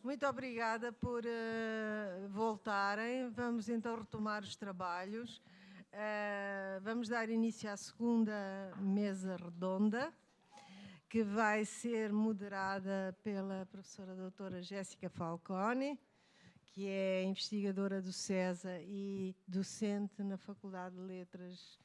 Muito obrigada por voltarem. Vamos então retomar os trabalhos. Vamos dar início à segunda mesa redonda, que vai ser moderada pela professora doutora Jéssica Falcone, que é investigadora do CESA e docente na Faculdade de Letras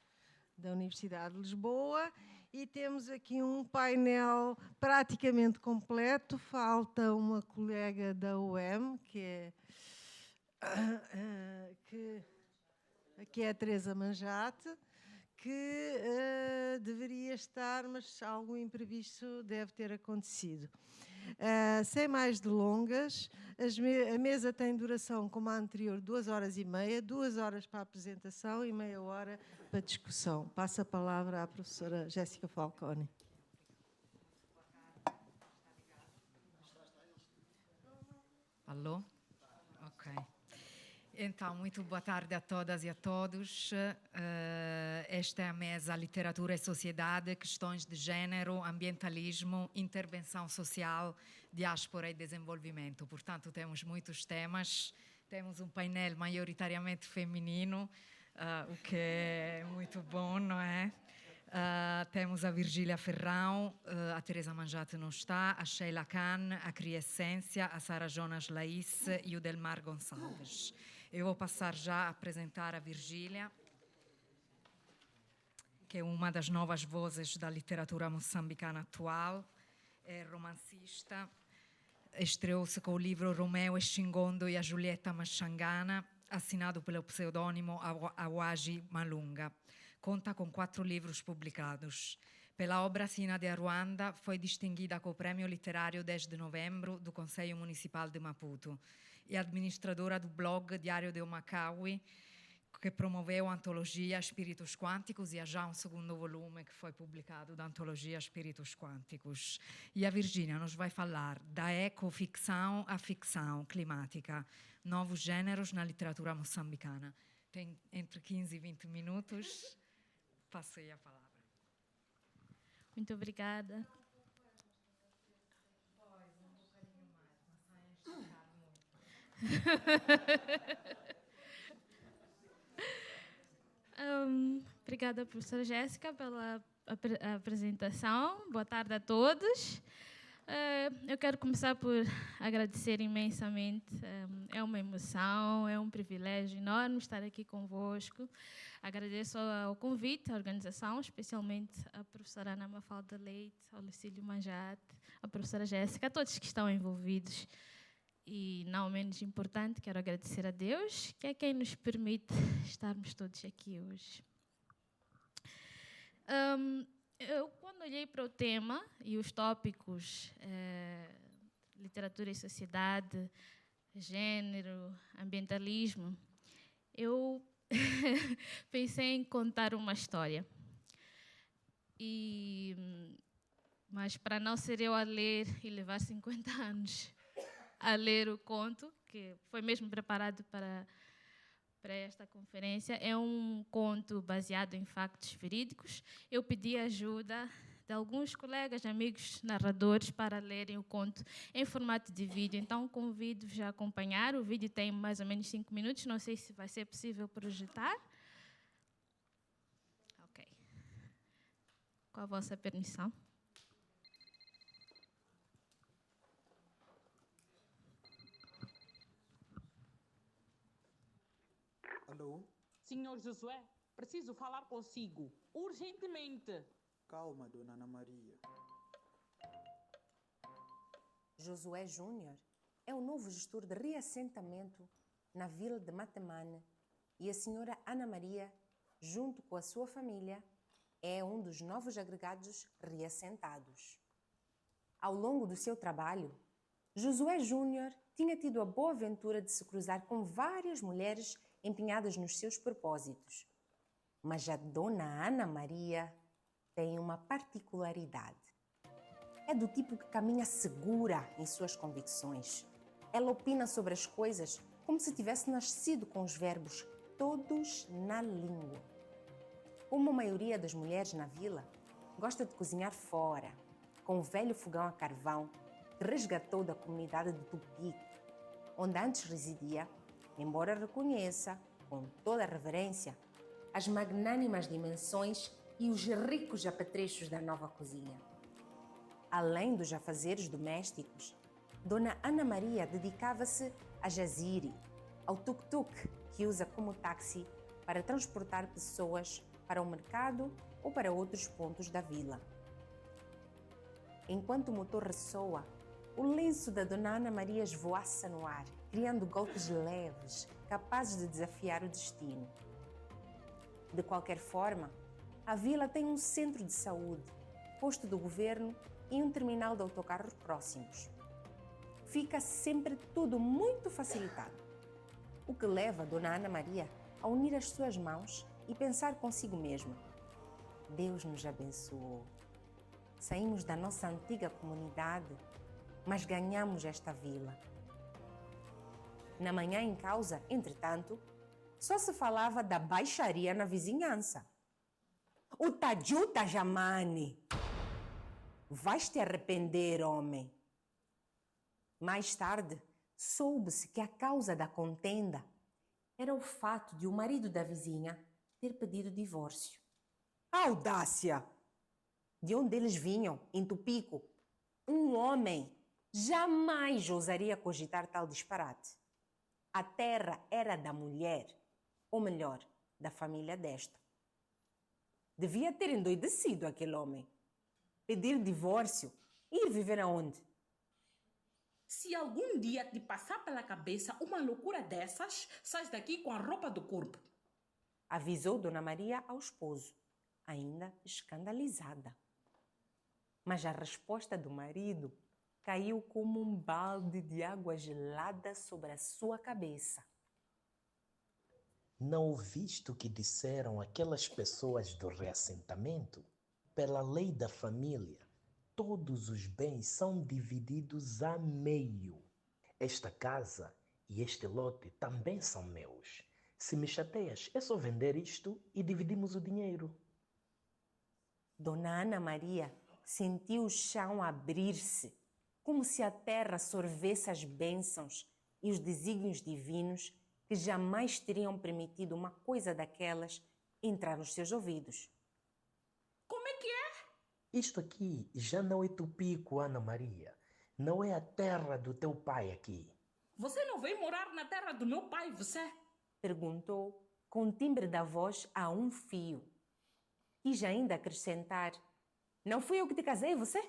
da Universidade de Lisboa. E temos aqui um painel praticamente completo. Falta uma colega da UEM, que é a Teresa Manjate, que deveria estar, mas algum imprevisto deve ter acontecido. Sem mais delongas, a mesa tem duração, como a anterior, 2h30, 2 horas para a apresentação e meia hora para a discussão. Passo a palavra à professora Jéssica Falcone. Alô? Ok. Então, muito boa tarde a todas e a todos. Esta é a mesa Literatura e Sociedade, Questões de Gênero, Ambientalismo, Intervenção Social, Diáspora e Desenvolvimento. Portanto, temos muitos temas. Temos um painel maioritariamente feminino, o que é muito bom, não é? Temos a Virgília Ferrão, a Teresa Manjate não está, a Sheila Khan, a Criessência, a Sara Jonas Laís e o Delmar Gonçalves. Eu vou passar já a apresentar a Virgília, que é uma das novas vozes da literatura moçambicana atual, é romancista, estreou-se com o livro Romeu e Shingondo e a Julieta Machangana, assinado pelo pseudônimo Awaji Malunga. Conta com 4 livros publicados. Pela obra Sina de Aruanda, foi distinguida com o Prêmio Literário 10 de novembro do Conselho Municipal de Maputo e administradora do blog Diário de Macaui, que promoveu a antologia Espíritos Quânticos, e há já um segundo volume que foi publicado da antologia Espíritos Quânticos. E a Virgínia nos vai falar da ecoficção à ficção climática, novos gêneros na literatura moçambicana. Tem entre 15 e 20 minutos. Passei a palavra. Muito obrigada. Obrigada, professora Jéssica, pela apresentação. Boa tarde a todos. Eu quero começar por agradecer imensamente. É uma emoção, é um privilégio enorme estar aqui convosco. Agradeço ao convite, à organização, especialmente à professora Ana Mafalda Leite, ao Lucílio Manjate, à professora Jéssica, a todos que estão envolvidos. E, não menos importante, quero agradecer a Deus, que é quem nos permite estarmos todos aqui hoje. Eu, quando olhei para o tema e os tópicos literatura e sociedade, gênero, ambientalismo, eu pensei em contar uma história. Mas para não ser eu a ler e levar 50 anos a ler o conto, que foi mesmo preparado para esta conferência, é um conto baseado em factos verídicos. Eu pedi ajuda de alguns colegas, amigos, narradores, para lerem o conto em formato de vídeo. Então, convido-vos a acompanhar. O vídeo tem mais ou menos 5 minutos. Não sei se vai ser possível projetar. Ok. Com a vossa permissão. Alô? Senhor Josué, preciso falar consigo, urgentemente. Calma, dona Ana Maria. Josué Júnior é o novo gestor de reassentamento na vila de Matemane e a senhora Ana Maria, junto com a sua família, é um dos novos agregados reassentados. Ao longo do seu trabalho, Josué Júnior tinha tido a boa aventura de se cruzar com várias mulheres empenhadas nos seus propósitos. Mas a dona Ana Maria tem uma particularidade. É do tipo que caminha segura em suas convicções. Ela opina sobre as coisas como se tivesse nascido com os verbos todos na língua. Como a maioria das mulheres na vila, gosta de cozinhar fora, com o velho fogão a carvão, que resgatou da comunidade de Tupico, onde antes residia, embora reconheça, com toda a reverência, as magnânimas dimensões e os ricos apetrechos da nova cozinha. Além dos afazeres domésticos, Dona Ana Maria dedicava-se a jaziri, ao tuk-tuk que usa como táxi para transportar pessoas para o mercado ou para outros pontos da vila. Enquanto o motor ressoa, o lenço da Dona Ana Maria esvoaça no ar, criando golpes leves, capazes de desafiar o destino. De qualquer forma, a vila tem um centro de saúde, posto do governo e um terminal de autocarros próximos. Fica sempre tudo muito facilitado, o que leva a Dona Ana Maria a unir as suas mãos e pensar consigo mesma: Deus nos abençoou. Saímos da nossa antiga comunidade, mas ganhamos esta vila. Na manhã em causa, entretanto, só se falava da baixaria na vizinhança. O Tajuta Jamani! Vais te arrepender, homem! Mais tarde, soube-se que a causa da contenda era o fato de o marido da vizinha ter pedido divórcio. Audácia! De onde eles vinham, em Tupico, um homem jamais ousaria cogitar tal disparate. A terra era da mulher, ou melhor, da família desta. Devia ter endoidecido aquele homem. Pedir divórcio e ir viver aonde? Se algum dia te passar pela cabeça uma loucura dessas, sais daqui com a roupa do corpo. Avisou Dona Maria ao esposo, ainda escandalizada. Mas a resposta do marido caiu como um balde de água gelada sobre a sua cabeça. Não ouviste o que disseram aquelas pessoas do reassentamento? Pela lei da família, todos os bens são divididos a meio. Esta casa e este lote também são meus. Se me chateias, é só vender isto e dividimos o dinheiro. Dona Ana Maria sentiu o chão abrir-se, como se a terra sorvesse as bênçãos e os desígnios divinos que jamais teriam permitido uma coisa daquelas entrar nos seus ouvidos. Como é que é? Isto aqui já não é Tupico, Ana Maria. Não é a terra do teu pai aqui. Você não veio morar na terra do meu pai, você? Perguntou, com o timbre da voz a um fio. Quis ainda acrescentar: não fui eu que te casei, você?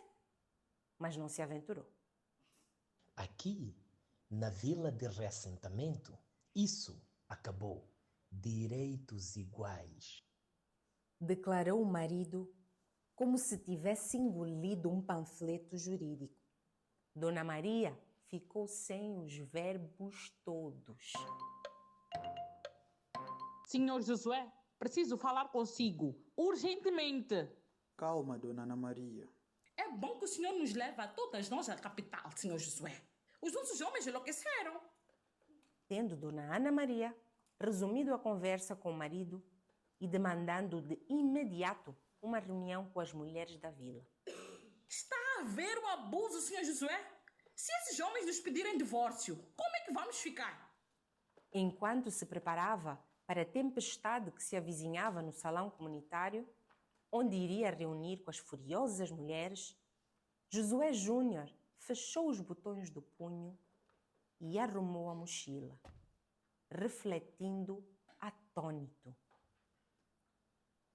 Mas não se aventurou. Aqui, na vila de reassentamento, isso acabou. Direitos iguais. Declarou o marido como se tivesse engolido um panfleto jurídico. Dona Maria ficou sem os verbos todos. Senhor Josué, preciso falar consigo, urgentemente. Calma, Dona Ana Maria. É bom que o senhor nos leve a todas nós à capital, senhor Josué. Os nossos homens enlouqueceram. Tendo Dona Ana Maria resumido a conversa com o marido e demandando de imediato uma reunião com as mulheres da vila. Está a haver um abuso, senhor Josué? Se esses homens nos pedirem divórcio, como é que vamos ficar? Enquanto se preparava para a tempestade que se avizinhava no salão comunitário, onde iria reunir com as furiosas mulheres, Josué Júnior fechou os botões do punho e arrumou a mochila, refletindo atônito.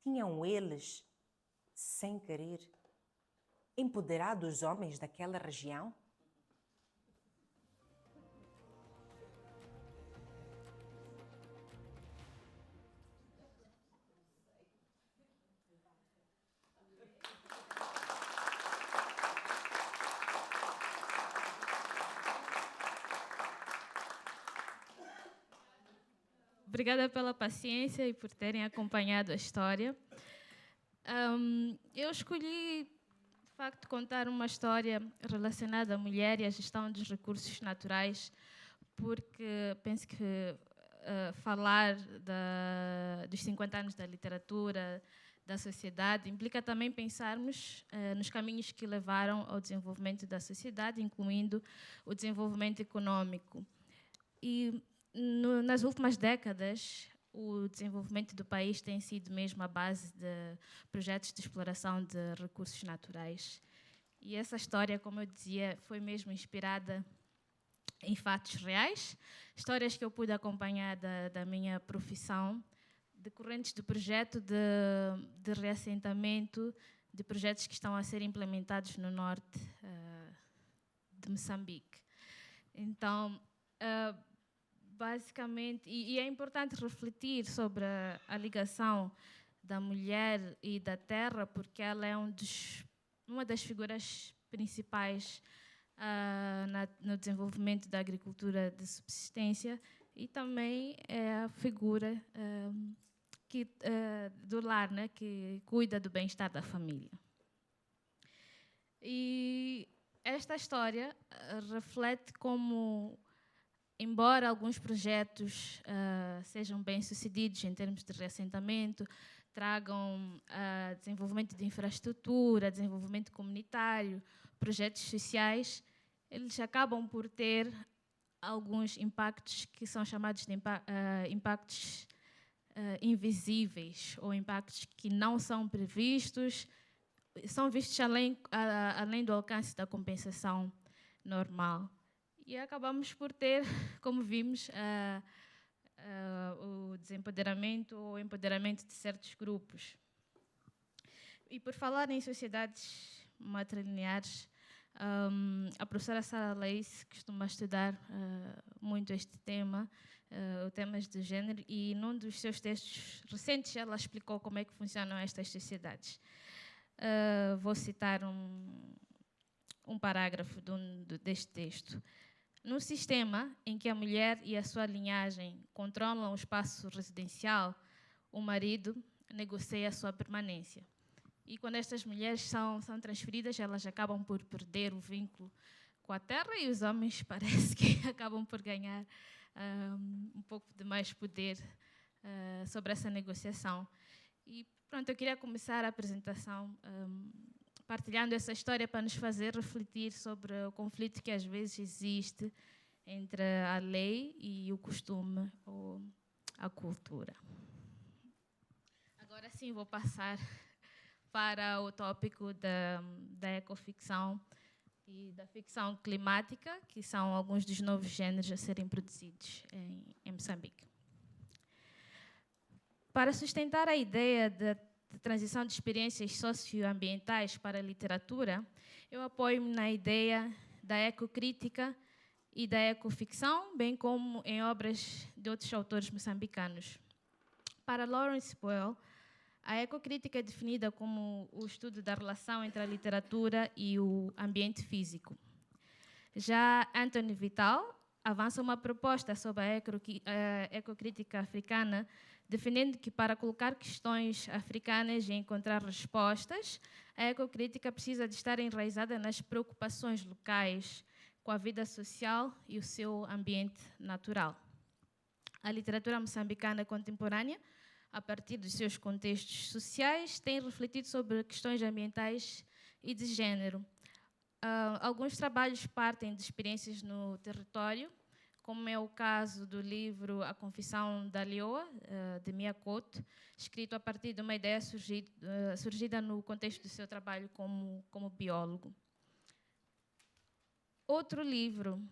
Tinham eles, sem querer, empoderado os homens daquela região? Obrigada pela paciência e por terem acompanhado a história. Eu escolhi, de facto, contar uma história relacionada à mulher e à gestão dos recursos naturais, porque penso que falar dos 50 anos da literatura, da sociedade, implica também pensarmos nos caminhos que levaram ao desenvolvimento da sociedade, incluindo o desenvolvimento econômico. E nas últimas décadas, o desenvolvimento do país tem sido mesmo a base de projetos de exploração de recursos naturais. E essa história, como eu dizia, foi mesmo inspirada em fatos reais, histórias que eu pude acompanhar da minha profissão, decorrentes do projeto de reassentamento, de projetos que estão a ser implementados no norte de Moçambique. Então, basicamente, e é importante refletir sobre a ligação da mulher e da terra, porque ela é uma das figuras principais no desenvolvimento da agricultura de subsistência, e também é a figura do lar, né, que cuida do bem-estar da família. E esta história reflete como, embora alguns projetos sejam bem-sucedidos em termos de reassentamento, tragam desenvolvimento de infraestrutura, desenvolvimento comunitário, projetos sociais, eles acabam por ter alguns impactos que são chamados de impactos invisíveis, ou impactos que não são previstos, são vistos além do alcance da compensação normal. E acabamos por ter, como vimos, o desempoderamento ou empoderamento de certos grupos. E por falar em sociedades matrilineares, a professora Sara Leis costuma estudar muito este tema, o temas de género, e num dos seus textos recentes ela explicou como é que funcionam estas sociedades. Vou citar um parágrafo deste texto. Num sistema em que a mulher e a sua linhagem controlam o espaço residencial, o marido negocia a sua permanência. E quando estas mulheres são transferidas, elas acabam por perder o vínculo com a terra, e os homens parece que acabam por ganhar um pouco de mais poder sobre essa negociação. E pronto, eu queria começar a apresentação partilhando essa história para nos fazer refletir sobre o conflito que às vezes existe entre a lei e o costume ou a cultura. Agora sim vou passar para o tópico da ecoficção e da ficção climática, que são alguns dos novos géneros a serem produzidos em Moçambique. Para sustentar a ideia de transição de experiências socioambientais para a literatura, eu apoio-me na ideia da ecocrítica e da ecoficção, bem como em obras de outros autores moçambicanos. Para Lawrence Boyle, a ecocrítica é definida como o estudo da relação entre a literatura e o ambiente físico. Já Anthony Vital avança uma proposta sobre a ecocrítica africana, defendendo que para colocar questões africanas e encontrar respostas, a ecocrítica precisa de estar enraizada nas preocupações locais com a vida social e o seu ambiente natural. A literatura moçambicana contemporânea, a partir dos seus contextos sociais, tem refletido sobre questões ambientais e de género. Alguns trabalhos partem de experiências no território, como é o caso do livro A Confissão da Leoa, de Mia Couto, escrito a partir de uma ideia surgida no contexto do seu trabalho como biólogo. Outro livro,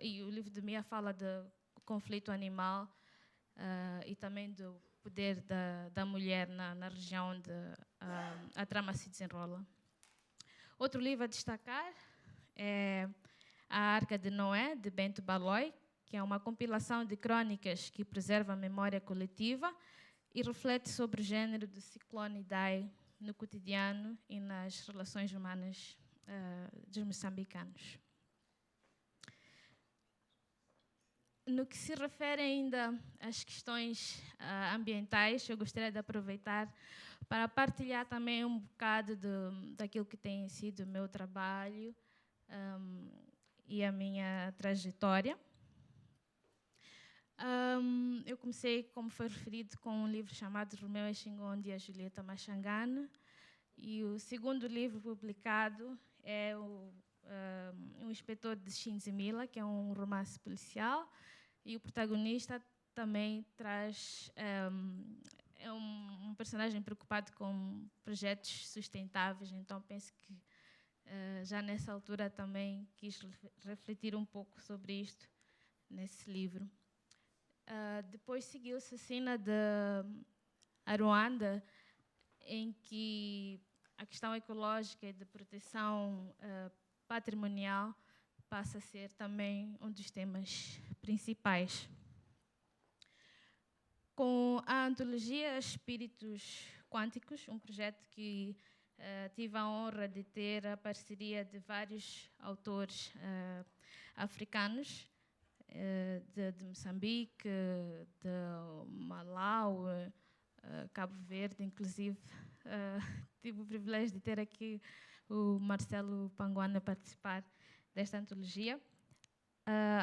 e o livro de Mia fala do conflito animal e também do poder da mulher na região onde a trama se desenrola. Outro livro a destacar é A Arca de Noé, de Bento Baloi, que é uma compilação de crônicas que preserva a memória coletiva e reflete sobre o género do ciclone Idai no cotidiano e nas relações humanas dos moçambicanos. No que se refere ainda às questões ambientais, eu gostaria de aproveitar para partilhar também um bocado daquilo que tem sido o meu trabalho e a minha trajetória. Eu comecei, como foi referido, com um livro chamado Romeu e Xingonde e a Julieta Machangana. E o segundo livro publicado é o Inspetor de Shinzimila, que é um romance policial. E o protagonista também traz... é um personagem preocupado com projetos sustentáveis, então penso que já nessa altura também quis refletir um pouco sobre isto nesse livro. Depois seguiu-se a cena de Aruanda, em que a questão ecológica e de proteção patrimonial passa a ser também um dos temas principais. Com a antologia Espíritos Quânticos, um projeto que tive a honra de ter a parceria de vários autores africanos, de Moçambique, de Malau, Cabo Verde, inclusive. Tive o privilégio de ter aqui o Marcelo Panguana a participar desta antologia.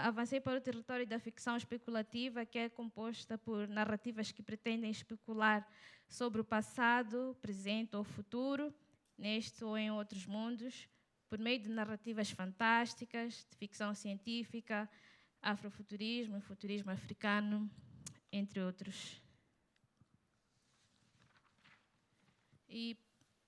Avancei para o território da ficção especulativa, que é composta por narrativas que pretendem especular sobre o passado, presente ou futuro, neste ou em outros mundos, por meio de narrativas fantásticas, de ficção científica, afrofuturismo, futurismo africano, entre outros. E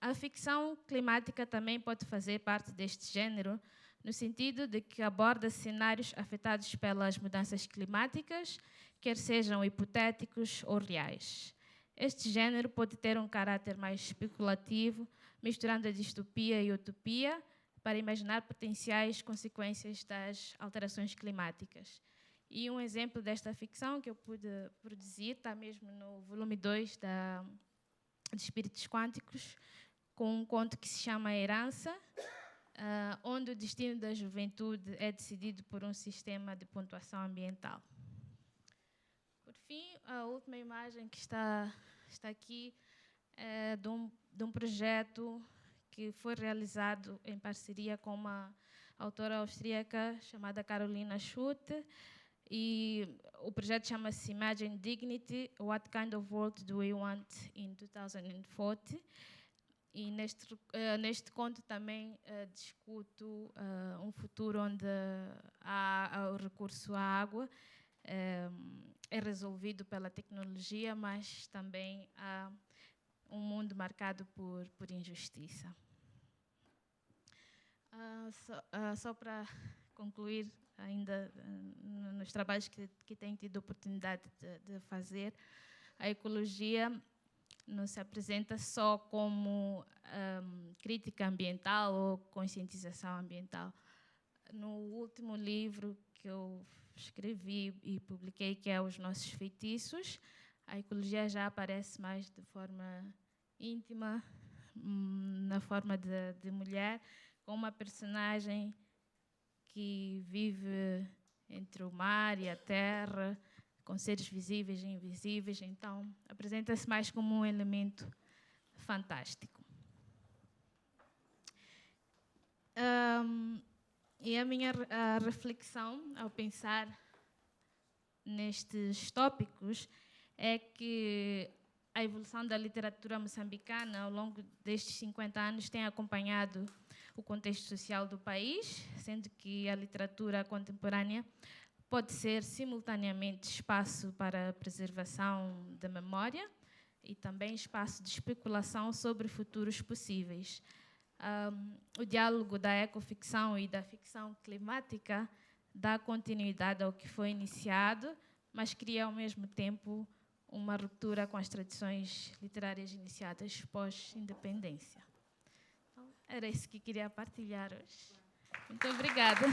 a ficção climática também pode fazer parte deste género, no sentido de que aborda cenários afetados pelas mudanças climáticas, quer sejam hipotéticos ou reais. Este género pode ter um caráter mais especulativo, misturando a distopia e utopia, para imaginar potenciais consequências das alterações climáticas. E um exemplo desta ficção que eu pude produzir está mesmo no volume 2 de Espíritos Quânticos, com um conto que se chama Herança, onde o destino da juventude é decidido por um sistema de pontuação ambiental. Por fim, a última imagem que está aqui é de um projeto que foi realizado em parceria com uma autora austríaca chamada Carolina Schutte, e o projeto chama-se Imagine Dignity, What Kind of World Do We Want in 2040? E neste conto também discuto um futuro onde o recurso à água é resolvido pela tecnologia, mas também há um mundo marcado por injustiça. Só para concluir, ainda nos trabalhos que tenho tido a oportunidade de fazer, a ecologia não se apresenta só como crítica ambiental ou conscientização ambiental. No último livro que eu escrevi e publiquei, que é Os Nossos Feitiços, a ecologia já aparece mais de forma íntima, na forma de mulher, com uma personagem que vive entre o mar e a terra, com seres visíveis e invisíveis, então apresenta-se mais como um elemento fantástico. E a minha reflexão ao pensar nestes tópicos é que a evolução da literatura moçambicana ao longo destes 50 anos tem acompanhado o contexto social do país, sendo que a literatura contemporânea pode ser simultaneamente espaço para a preservação da memória e também espaço de especulação sobre futuros possíveis. O diálogo da ecoficção e da ficção climática dá continuidade ao que foi iniciado, mas cria ao mesmo tempo uma ruptura com as tradições literárias iniciadas pós-independência. Então, era isso que queria partilhar hoje. Muito obrigada.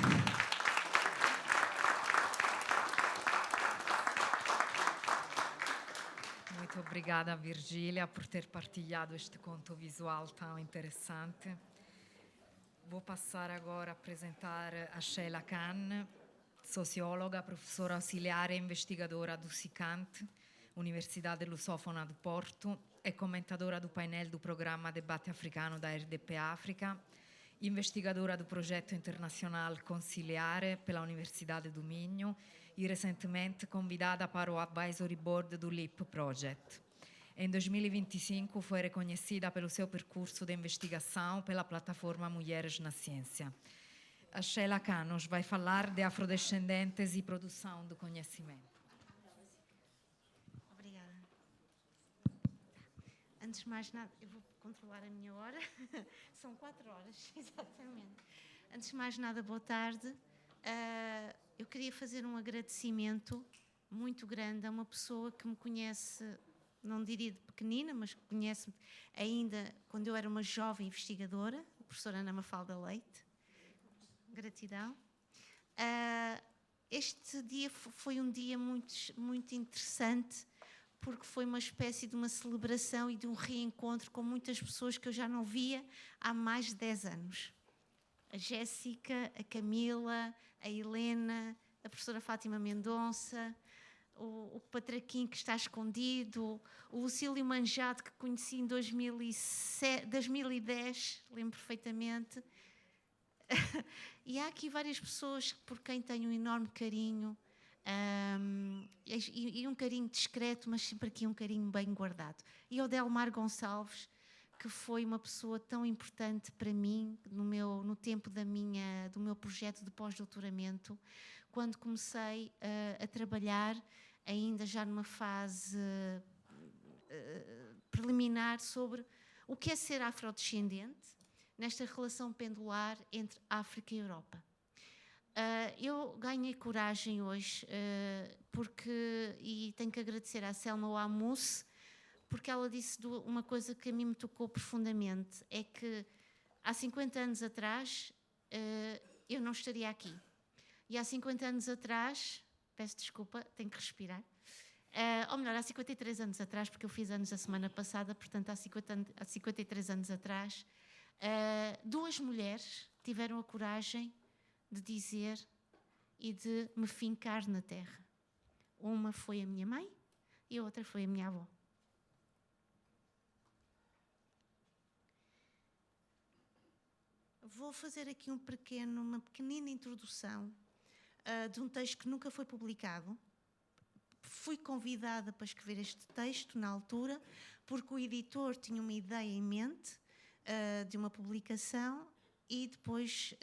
Muito obrigada, Virgília, por ter partilhado este conto visual tão interessante. Vou passar agora a apresentar a Sheila Khan, socióloga, professora auxiliar e investigadora do SICANT, Universidade Lusófona do Porto, e comentadora do painel do programa Debate Africano da RDP África investigadora do progetto internazionale Conciliare pela Universidade do Minho e recentemente convidada para o Advisory Board do LEAP Project. Em 2025 foi reconhecida pelo seu percurso de investigação pela plataforma Mulheres na Ciência. A Sheila Canos vai falar de afrodescendentes e produção do conhecimento. Obrigada. Antes de mais nada, eu vou controlar a minha hora. São 4 horas, exatamente. Antes de mais nada, boa tarde. Eu queria fazer um agradecimento muito grande a uma pessoa que me conhece, não diria de pequenina, mas que conhece-me ainda quando eu era uma jovem investigadora, a professora Ana Mafalda Leite. Gratidão. Este dia foi um dia muito interessante, porque foi uma espécie de uma celebração e de um reencontro com muitas pessoas que eu já não via há mais de 10 anos. A Jéssica, a Camila, a Helena, a professora Fátima Mendonça, o Patraquim que está escondido, o Lucílio Manjado que conheci em 2010, lembro perfeitamente. E há aqui várias pessoas por quem tenho um enorme carinho, e um carinho discreto, mas sempre aqui um carinho bem guardado. E o Delmar Gonçalves, que foi uma pessoa tão importante para mim no tempo do meu projeto de pós-doutoramento, quando comecei a trabalhar, ainda já numa fase preliminar, sobre o que é ser afrodescendente, nesta relação pendular entre África e Europa. Eu ganhei coragem hoje, e tenho que agradecer à Selma Ouamous, porque ela disse uma coisa que a mim me tocou profundamente, é que há 50 anos atrás eu não estaria aqui. E há 50 anos atrás, peço desculpa, tenho que respirar, ou melhor, há 53 anos atrás, porque eu fiz anos a semana passada, portanto há 53 anos atrás, 2 mulheres tiveram a coragem de dizer e de me fincar na terra. Uma foi a minha mãe e a outra foi a minha avó. Vou fazer aqui uma pequenina introdução de um texto que nunca foi publicado. Fui convidada para escrever este texto na altura, porque o editor tinha uma ideia em mente de uma publicação e depois,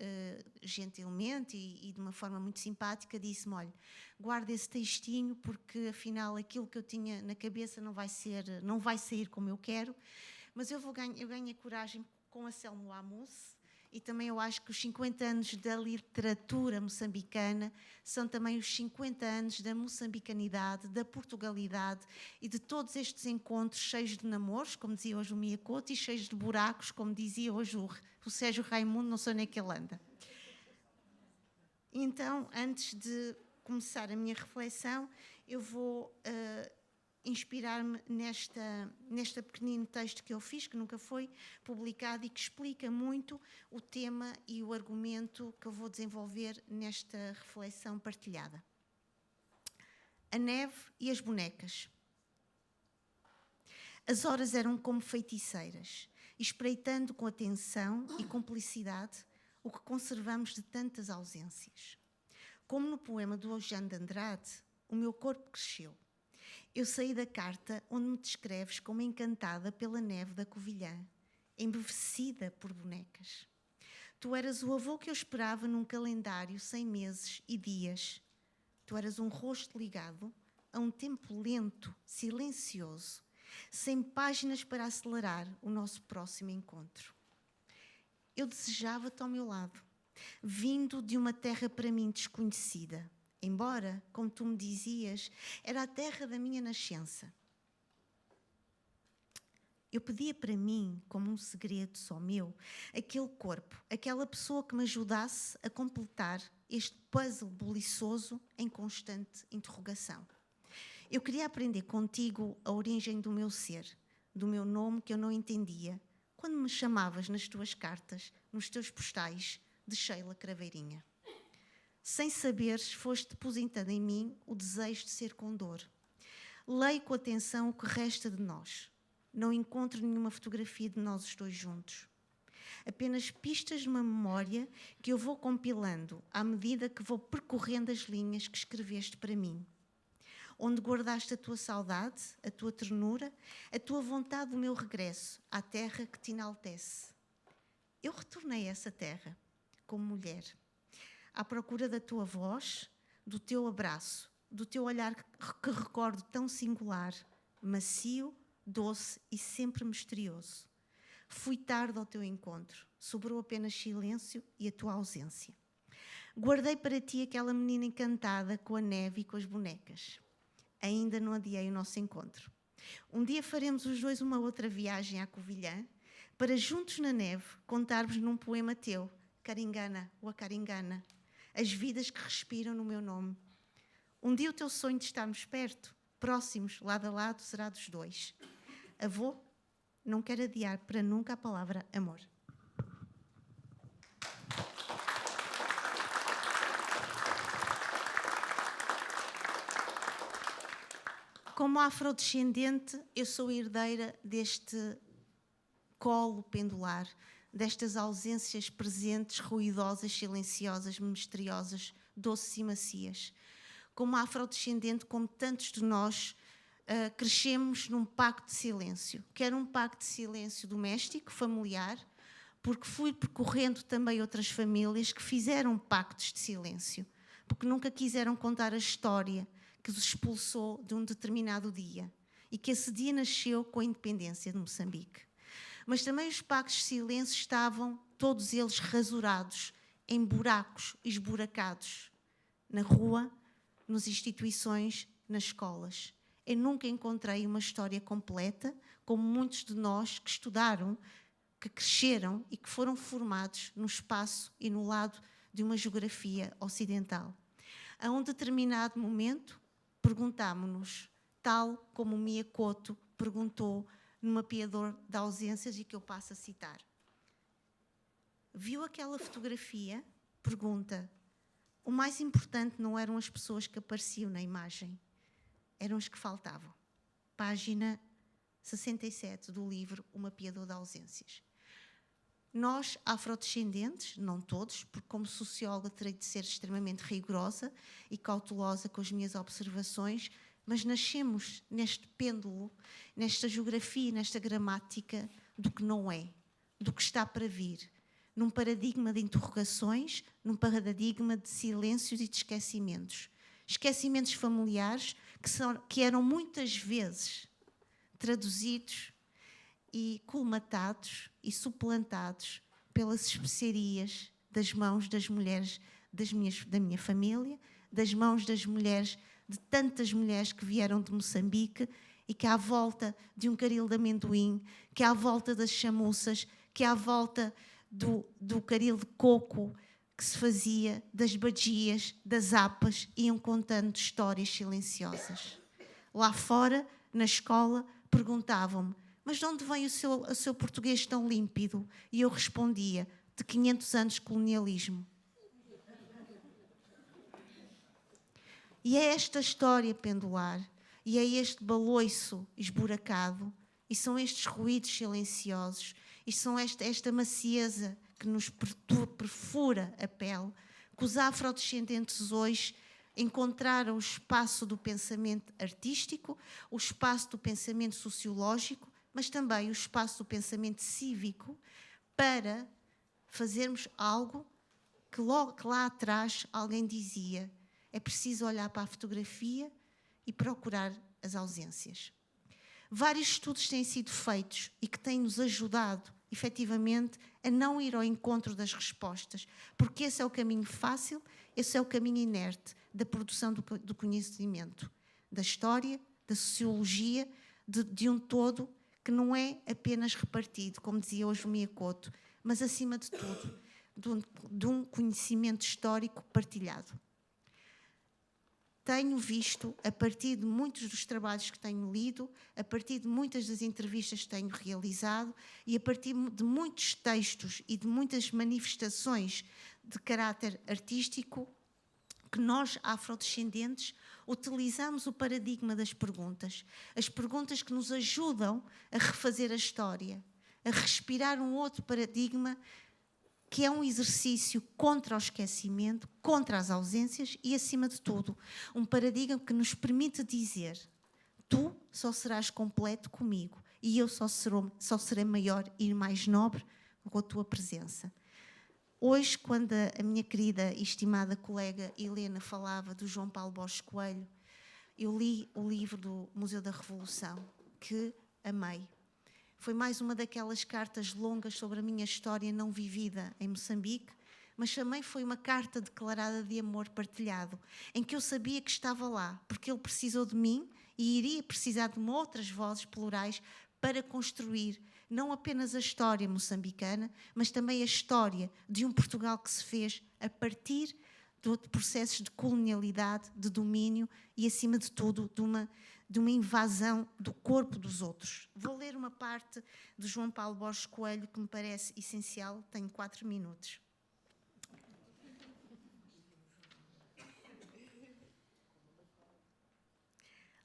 gentilmente e de uma forma muito simpática, disse-me: olha, guarda esse textinho porque afinal aquilo que eu tinha na cabeça não vai sair como eu quero, mas eu ganhei coragem com a Selma Ouamous. E também eu acho que os 50 anos da literatura moçambicana são também os 50 anos da moçambicanidade, da portugalidade e de todos estes encontros cheios de namoros, como dizia hoje o Mia Couto, e cheios de buracos, como dizia hoje o Sérgio Raimundo, não sei nem que ele anda. Então, antes de começar a minha reflexão, eu vou inspirar-me neste pequenino texto que eu fiz, que nunca foi publicado e que explica muito o tema e o argumento que eu vou desenvolver nesta reflexão partilhada. A neve e as bonecas. As horas eram como feiticeiras, espreitando com atenção e cumplicidade o que conservamos de tantas ausências. Como no poema do Eugênio de Andrade, o meu corpo cresceu. Eu saí da carta onde me descreves como encantada pela neve da Covilhã, embevecida por bonecas. Tu eras o avô que eu esperava num calendário sem meses e dias. Tu eras um rosto ligado a um tempo lento, silencioso, sem páginas para acelerar o nosso próximo encontro. Eu desejava-te ao meu lado, vindo de uma terra para mim desconhecida, embora, como tu me dizias, era a terra da minha nascença. Eu pedia para mim, como um segredo só meu, aquele corpo, aquela pessoa que me ajudasse a completar este puzzle buliçoso em constante interrogação. Eu queria aprender contigo a origem do meu ser, do meu nome que eu não entendia, quando me chamavas nas tuas cartas, nos teus postais, de Sheila Craveirinha. Sem saberes, foste depositando em mim o desejo de ser condor. Leio com atenção o que resta de nós. Não encontro nenhuma fotografia de nós os dois juntos. apenas pistas de uma memória que eu vou compilando à medida que vou percorrendo as linhas que escreveste para mim. Onde guardaste a tua saudade, a tua ternura, a tua vontade do meu regresso à terra que te enaltece. Eu retornei a essa terra, como mulher, à procura da tua voz, do teu abraço, do teu olhar que recordo tão singular, macio, doce e sempre misterioso. Fui tarde ao teu encontro, sobrou apenas silêncio e a tua ausência. Guardei para ti aquela menina encantada com a neve e com as bonecas. Ainda não adiei o nosso encontro. Um dia faremos os dois uma outra viagem à Covilhã, para juntos na neve contarmos num poema teu, Caringana ou a Caringana, as vidas que respiram no meu nome. Um dia o teu sonho de estarmos perto, próximos, lado a lado, será dos dois. Avô, não quero adiar para nunca a palavra amor. Como afrodescendente, eu sou herdeira deste colo pendular, destas ausências presentes, ruidosas, silenciosas, misteriosas, doces e macias. Como afrodescendente, como tantos de nós, crescemos num pacto de silêncio, que era um pacto de silêncio doméstico, familiar, porque fui percorrendo também outras famílias que fizeram pactos de silêncio, porque nunca quiseram contar a história que os expulsou de um determinado dia e que esse dia nasceu com a independência de Moçambique. Mas também os pactos de silêncio estavam, todos eles, rasurados, em buracos, esburacados, na rua, nas instituições, nas escolas. Eu nunca encontrei uma história completa, como muitos de nós que estudaram, que cresceram e que foram formados no espaço e no lado de uma geografia ocidental. A um determinado momento, perguntámo-nos, tal como Mia Couto perguntou no Mapeador de Ausências, e que eu passo a citar. Viu aquela fotografia? Pergunta. O mais importante não eram as pessoas que apareciam na imagem, eram as que faltavam. Página 67 do livro O Mapeador de Ausências. Nós, afrodescendentes, não todos, porque como socióloga terei de ser extremamente rigorosa e cautelosa com as minhas observações, mas nascemos neste pêndulo, nesta geografia, nesta gramática do que não é, do que está para vir, num paradigma de interrogações, num paradigma de silêncios e de esquecimentos. Esquecimentos familiares que eram muitas vezes traduzidos e colmatados e suplantados pelas especiarias das mãos das mulheres da minha família, das mãos das mulheres, de tantas mulheres que vieram de Moçambique e que à volta de um caril de amendoim, que à volta das chamuças, que à volta do caril de coco que se fazia, das bagias, das apas, iam contando histórias silenciosas. Lá fora, na escola, perguntavam-me, mas de onde vem o seu português tão límpido? E eu respondia, de 500 anos de colonialismo. E é esta história pendular, e é este baloiço esburacado, e são estes ruídos silenciosos, e são esta macieza que nos perfura a pele, que os afrodescendentes hoje encontraram o espaço do pensamento artístico, o espaço do pensamento sociológico, mas também o espaço do pensamento cívico, para fazermos algo que lá atrás alguém dizia: é preciso olhar para a fotografia e procurar as ausências. Vários estudos têm sido feitos e que têm nos ajudado, efetivamente, a não ir ao encontro das respostas, porque esse é o caminho fácil, esse é o caminho inerte da produção do conhecimento, da história, da sociologia, de um todo que não é apenas repartido, como dizia hoje o Mia Couto, mas, acima de tudo, de um conhecimento histórico partilhado. Tenho visto, a partir de muitos dos trabalhos que tenho lido, a partir de muitas das entrevistas que tenho realizado e a partir de muitos textos e de muitas manifestações de caráter artístico, que nós, afrodescendentes, utilizamos o paradigma das perguntas. As perguntas que nos ajudam a refazer a história, a respirar um outro paradigma que é um exercício contra o esquecimento, contra as ausências e, acima de tudo, um paradigma que nos permite dizer: tu só serás completo comigo e eu só serei maior e mais nobre com a tua presença. Hoje, quando a minha querida e estimada colega Helena falava do João Paulo Borges Coelho, eu li o livro do Museu da Revolução, que amei. Foi mais uma daquelas cartas longas sobre a minha história não vivida em Moçambique, mas também foi uma carta declarada de amor partilhado, em que eu sabia que estava lá, porque ele precisou de mim e iria precisar de outras vozes plurais para construir não apenas a história moçambicana, mas também a história de um Portugal que se fez a partir de processos de colonialidade, de domínio e, acima de tudo, de uma invasão do corpo dos outros. Vou ler uma parte de João Paulo Borges Coelho que me parece essencial. Tenho 4 minutos.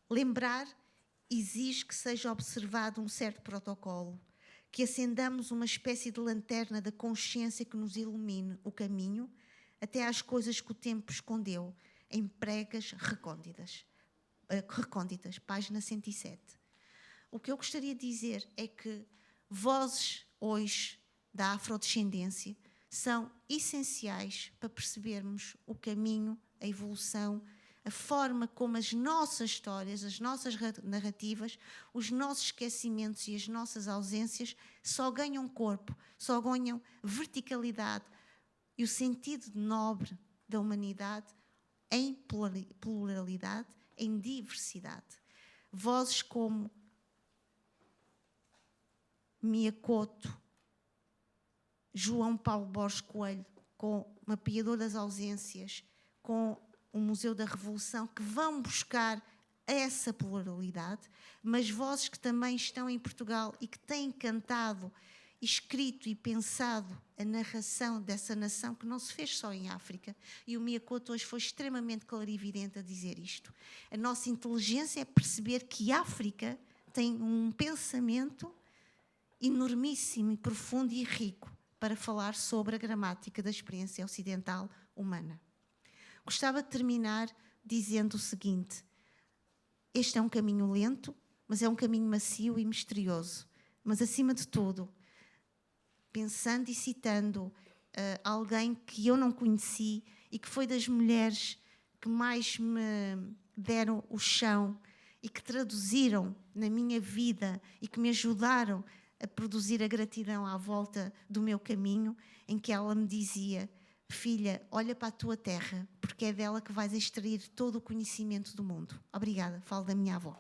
Lembrar exige que seja observado um certo protocolo, que acendamos uma espécie de lanterna da consciência que nos ilumine o caminho até às coisas que o tempo escondeu em pregas recônditas, página 107. O que eu gostaria de dizer é que vozes hoje da afrodescendência são essenciais para percebermos o caminho, a evolução, a forma como as nossas histórias, as nossas narrativas, os nossos esquecimentos e as nossas ausências só ganham corpo, só ganham verticalidade e o sentido nobre da humanidade em pluralidade, em diversidade. Vozes como Mia Couto, João Paulo Borges Coelho, com Mapeador das Ausências, com o Museu da Revolução, que vão buscar essa pluralidade, mas vozes que também estão em Portugal e que têm cantado, escrito e pensado a narração dessa nação que não se fez só em África. E o Mia Couto hoje foi extremamente clarividente a dizer isto. A nossa inteligência é perceber que África tem um pensamento enormíssimo e profundo e rico para falar sobre a gramática da experiência ocidental humana. Gostava de terminar dizendo o seguinte: este é um caminho lento, mas é um caminho macio e misterioso. Mas, acima de tudo, pensando e citando alguém que eu não conheci e que foi das mulheres que mais me deram o chão e que traduziram na minha vida e que me ajudaram a produzir a gratidão à volta do meu caminho, em que ela me dizia: filha, olha para a tua terra, porque é dela que vais extrair todo o conhecimento do mundo. Obrigada. Falo da minha avó.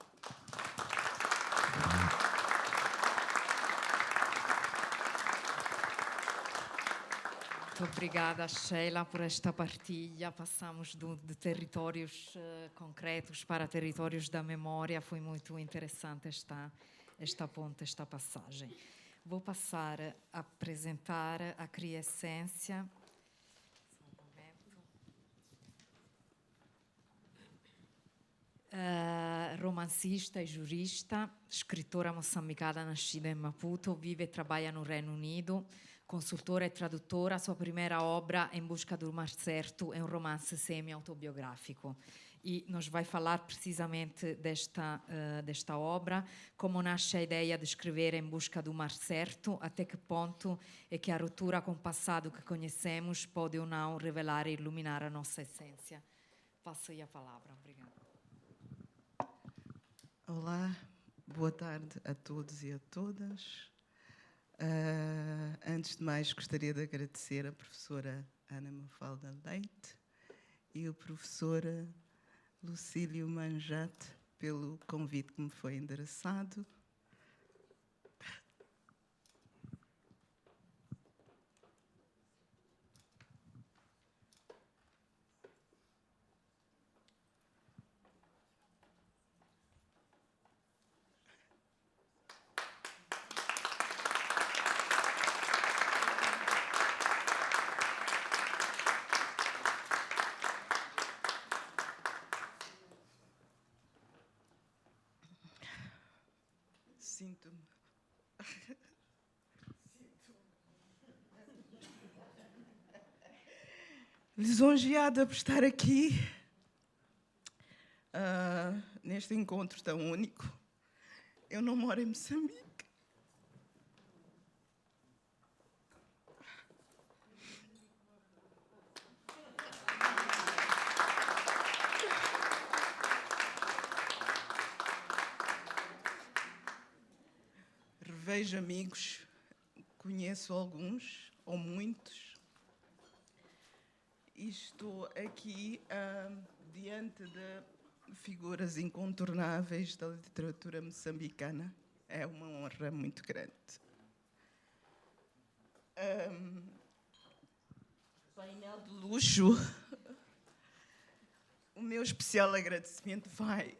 Muito obrigada, Sheila, por esta partilha. Passamos de territórios concretos para territórios da memória. Foi muito interessante esta ponte, esta passagem. Vou passar a apresentar a Criessência. Romancista e jurista, escritora moçambicana nascida em Maputo, vive e trabalha no Reino Unido, consultora e traduttora. Sua primeira obra, Em Busca do Mar Certo, é um romance semi-autobiográfico. E nos vai falar precisamente desta obra, como nasce a ideia de escrever Em Busca do Mar Certo, até que ponto é que a ruptura com o passado que conhecemos pode ou não revelar e iluminar a nossa essência. Passo-lhe a palavra. Obrigada. Olá, boa tarde a todos e a todas. Antes de mais, gostaria de agradecer a professora Ana Mafalda Leite e o professor Lucílio Manjate pelo convite que me foi endereçado. Sinto-me Lisonjeada por estar aqui neste encontro tão único. Eu não moro em Moçambique. Revejo amigos, conheço alguns ou muitos. E estou aqui diante de figuras incontornáveis da literatura moçambicana. É uma honra muito grande. Painel de luxo. O meu especial agradecimento vai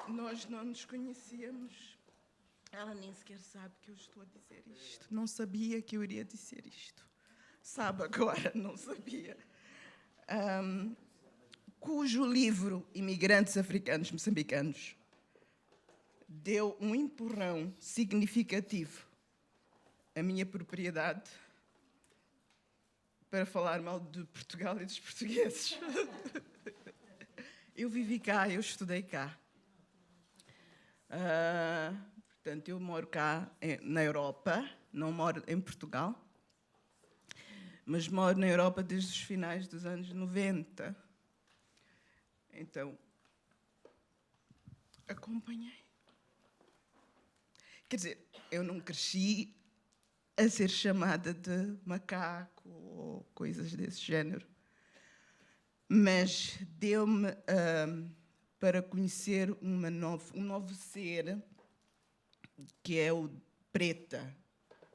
nós não nos conhecíamos. Ela nem sequer sabe que eu estou a dizer isto. Não sabia que eu iria dizer isto. Sabe agora, não sabia. Cujo livro Imigrantes Africanos Moçambicanos deu um empurrão significativo à minha propriedade para falar mal de Portugal e dos portugueses. Eu vivi cá, eu estudei cá. Portanto, eu moro cá na Europa, não moro em Portugal, mas moro na Europa desde os finais dos anos 90. Então, acompanhei. Quer dizer, eu não cresci a ser chamada de macaco ou coisas desse género, mas deu-me para conhecer um novo ser, que é o preta.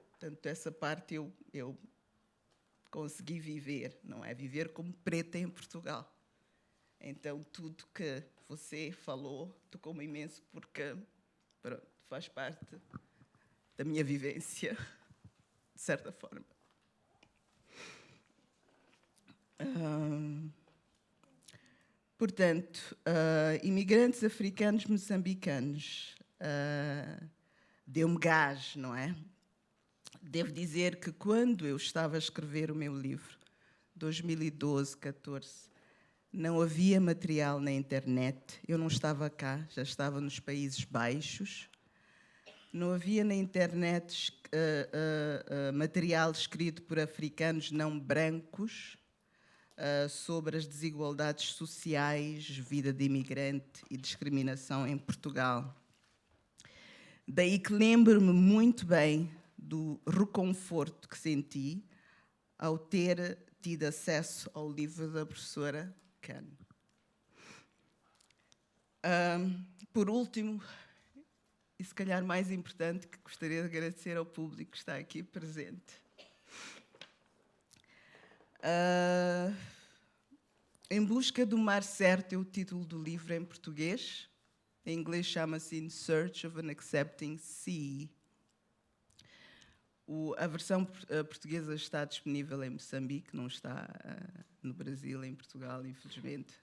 Portanto, essa parte eu consegui viver, não é? Viver como preta em Portugal. Então, tudo que você falou tocou-me imenso, porque pronto, faz parte da minha vivência, de certa forma. Portanto, imigrantes africanos moçambicanos, deu-me gás, não é? Devo dizer que quando eu estava a escrever o meu livro, 2012, 14, não havia material na internet, eu não estava cá, já estava nos Países Baixos, não havia na internet material escrito por africanos não brancos, sobre as desigualdades sociais, vida de imigrante e discriminação em Portugal. Daí que lembro-me muito bem do reconforto que senti ao ter tido acesso ao livro da professora Khan. Por último, e se calhar mais importante, que gostaria de agradecer ao público que está aqui presente. Em Busca do Mar Certo é o título do livro em português. Em inglês chama-se In Search of an Accepting Sea. A versão portuguesa está disponível em Moçambique, não está no Brasil, em Portugal, infelizmente.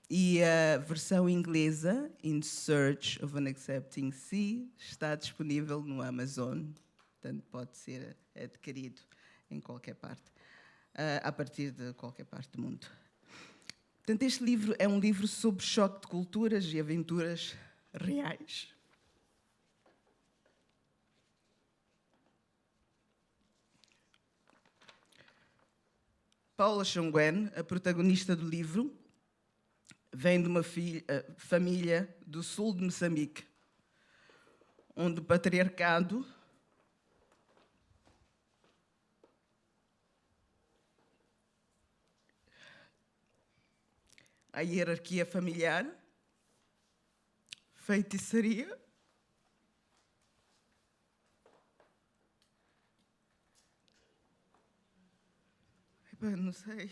E a versão inglesa, In Search of an Accepting Sea, está disponível no Amazon. Portanto, pode ser adquirido em qualquer parte, a partir de qualquer parte do mundo. Portanto, este livro é um livro sobre choque de culturas e aventuras reais. Paula Chongwen, a protagonista do livro, vem de uma família do sul de Moçambique, onde o patriarcado a hierarquia familiar, feitiçaria, não sei.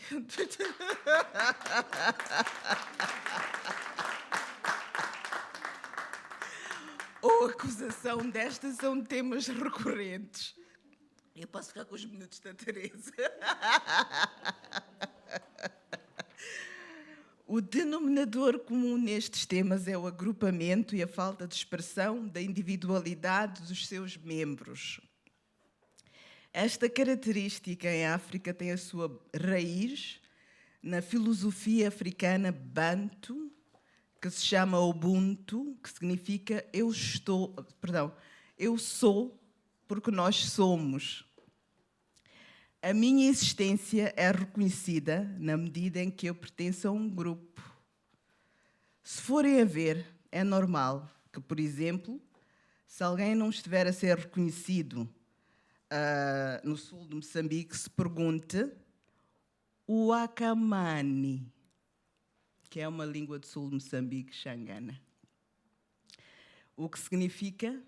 Ou acusação destas são temas recorrentes. Eu posso ficar com os minutos da Teresa. O denominador comum nestes temas é o agrupamento e a falta de expressão da individualidade dos seus membros. Esta característica em África tem a sua raiz na filosofia africana Bantu, que se chama Ubuntu, que significa eu sou porque nós somos. A minha existência é reconhecida na medida em que eu pertenço a um grupo. Se forem a ver, é normal que, por exemplo, se alguém não estiver a ser reconhecido no sul de Moçambique, se pergunte o Akamani, que é uma língua do sul de Moçambique, Xangana. O que significa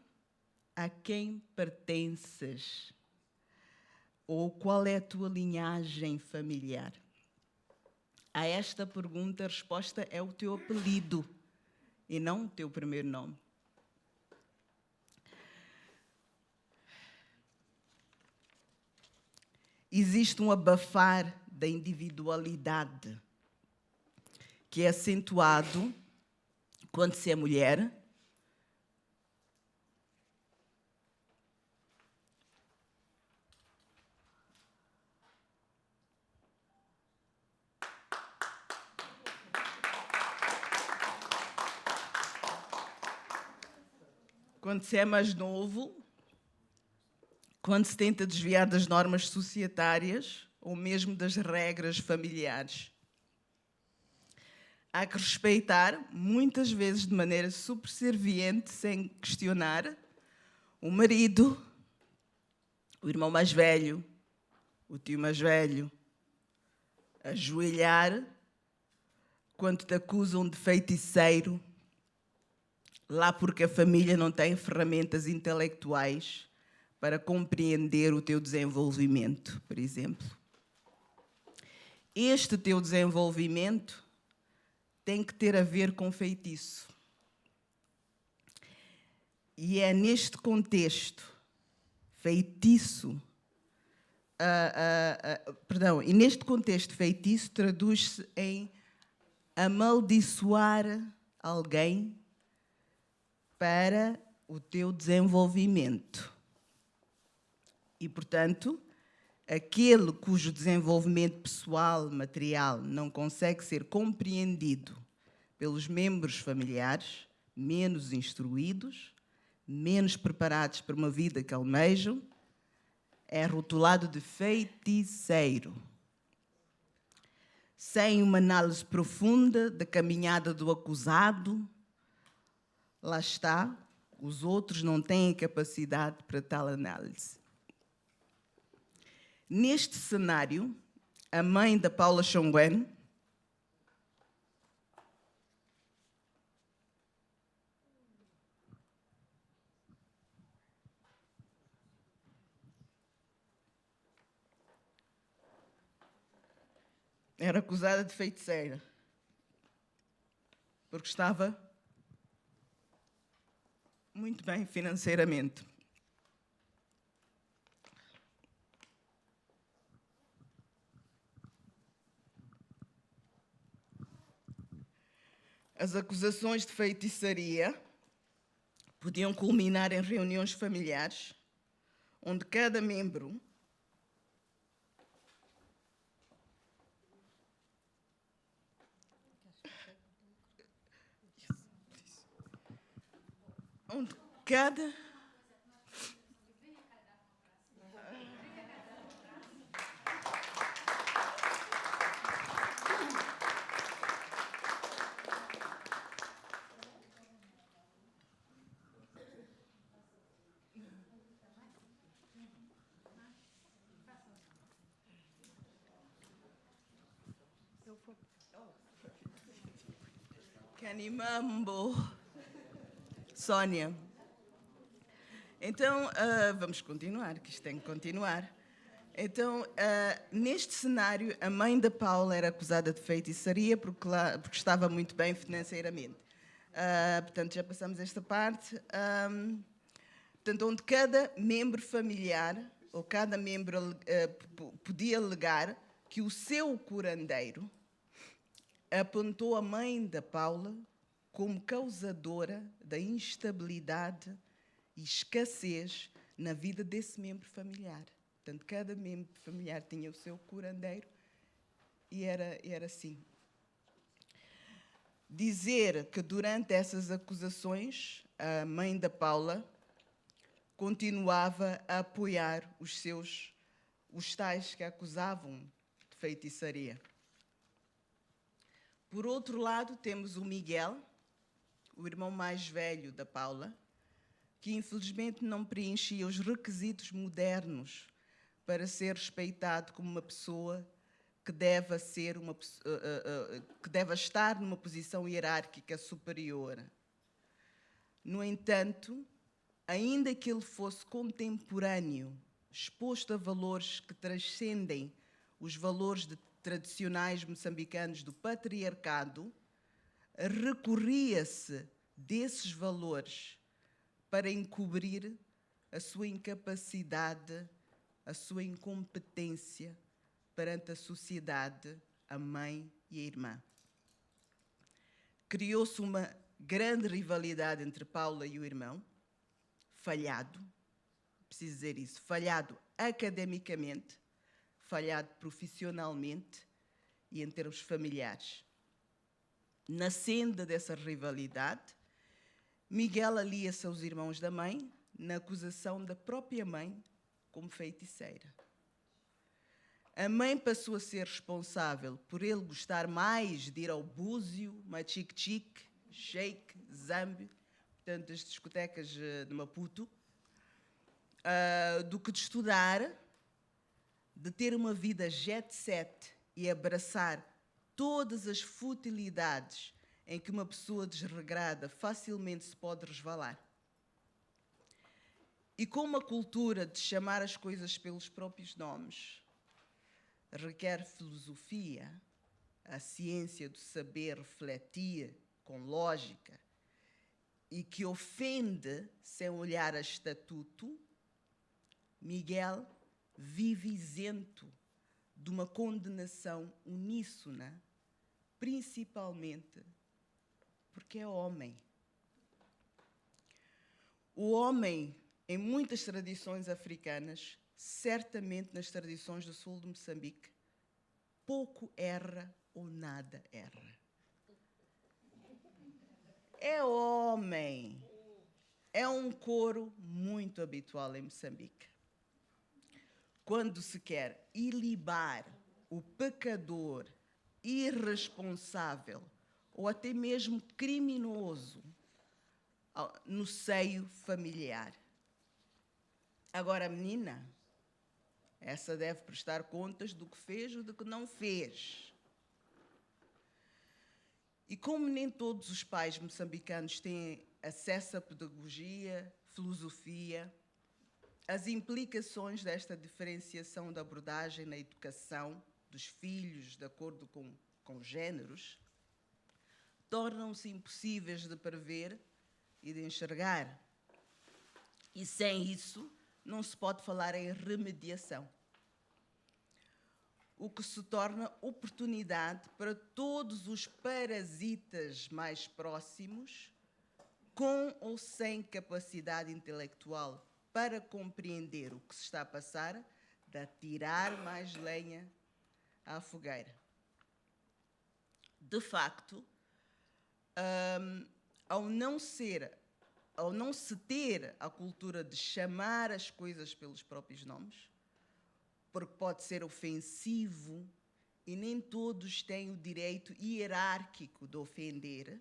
a quem pertences? Ou qual é a tua linhagem familiar? A esta pergunta, a resposta é o teu apelido e não o teu primeiro nome. Existe um abafar da individualidade que é acentuado quando se é mulher, quando se é mais novo, quando se tenta desviar das normas societárias ou mesmo das regras familiares. Há que respeitar, muitas vezes de maneira subserviente, sem questionar, o marido, o irmão mais velho, o tio mais velho, ajoelhar quando te acusam de feiticeiro, lá porque a família não tem ferramentas intelectuais para compreender o teu desenvolvimento, por exemplo. Este teu desenvolvimento tem que ter a ver com feitiço. E é neste contexto, feitiço, e neste contexto feitiço traduz-se em amaldiçoar alguém para o teu desenvolvimento. E, portanto, aquele cujo desenvolvimento pessoal, material, não consegue ser compreendido pelos membros familiares, menos instruídos, menos preparados para uma vida que almejam, é rotulado de feiticeiro. Sem uma análise profunda da caminhada do acusado, lá está, os outros não têm capacidade para tal análise. Neste cenário, a mãe da Paula Chongwen era acusada de feiticeira, porque estava muito bem financeiramente. As acusações de feitiçaria podiam culminar em reuniões familiares, onde cada membro Canimambo. Sónia. Então, vamos continuar, que isto tem que continuar. Então, neste cenário, a mãe da Paula era acusada de feitiçaria porque estava muito bem financeiramente. Portanto, já passamos esta parte. Portanto, onde cada membro familiar, ou cada membro podia alegar que o seu curandeiro apontou a mãe da Paula como causadora da instabilidade e escassez na vida desse membro familiar. Portanto, cada membro familiar tinha o seu curandeiro e era assim. Dizer que durante essas acusações, a mãe da Paula continuava a apoiar os tais que a acusavam de feitiçaria. Por outro lado, temos o Miguel, o irmão mais velho da Paula, que infelizmente não preenchia os requisitos modernos para ser respeitado como uma pessoa que deve estar numa posição hierárquica superior. No entanto, ainda que ele fosse contemporâneo, exposto a valores que transcendem os valores tradicionais moçambicanos do patriarcado, recorria-se desses valores para encobrir a sua incapacidade, a sua incompetência perante a sociedade, a mãe e a irmã. Criou-se uma grande rivalidade entre Paula e o irmão, falhado, preciso dizer isso, falhado academicamente, falhado profissionalmente e em termos familiares. Na senda dessa rivalidade, Miguel alia-se aos irmãos da mãe na acusação da própria mãe como feiticeira. A mãe passou a ser responsável por ele gostar mais de ir ao Búzio, Machique-Chique, Shake, Zambi, portanto, as discotecas de Maputo, do que de estudar, de ter uma vida jet set e abraçar todas as futilidades em que uma pessoa desregrada facilmente se pode resvalar. E como a cultura de chamar as coisas pelos próprios nomes requer filosofia, a ciência do saber refletir com lógica e que ofende sem olhar a estatuto, Miguel vive isento de uma condenação uníssona, principalmente porque é homem. O homem, em muitas tradições africanas, certamente nas tradições do sul de Moçambique, pouco erra ou nada erra. É homem. É um coro muito habitual em Moçambique. Quando se quer ilibar o pecador, irresponsável ou até mesmo criminoso no seio familiar. Agora, a menina, essa deve prestar contas do que fez ou do que não fez. E como nem todos os pais moçambicanos têm acesso à pedagogia, filosofia, as implicações desta diferenciação da abordagem na educação dos filhos de acordo com géneros tornam-se impossíveis de prever e de enxergar. E sem isso, não se pode falar em remediação. O que se torna oportunidade para todos os parasitas mais próximos, com ou sem capacidade intelectual para compreender o que se está a passar, de atirar mais lenha à fogueira. De facto, ao não se ter a cultura de chamar as coisas pelos próprios nomes, porque pode ser ofensivo e nem todos têm o direito hierárquico de ofender,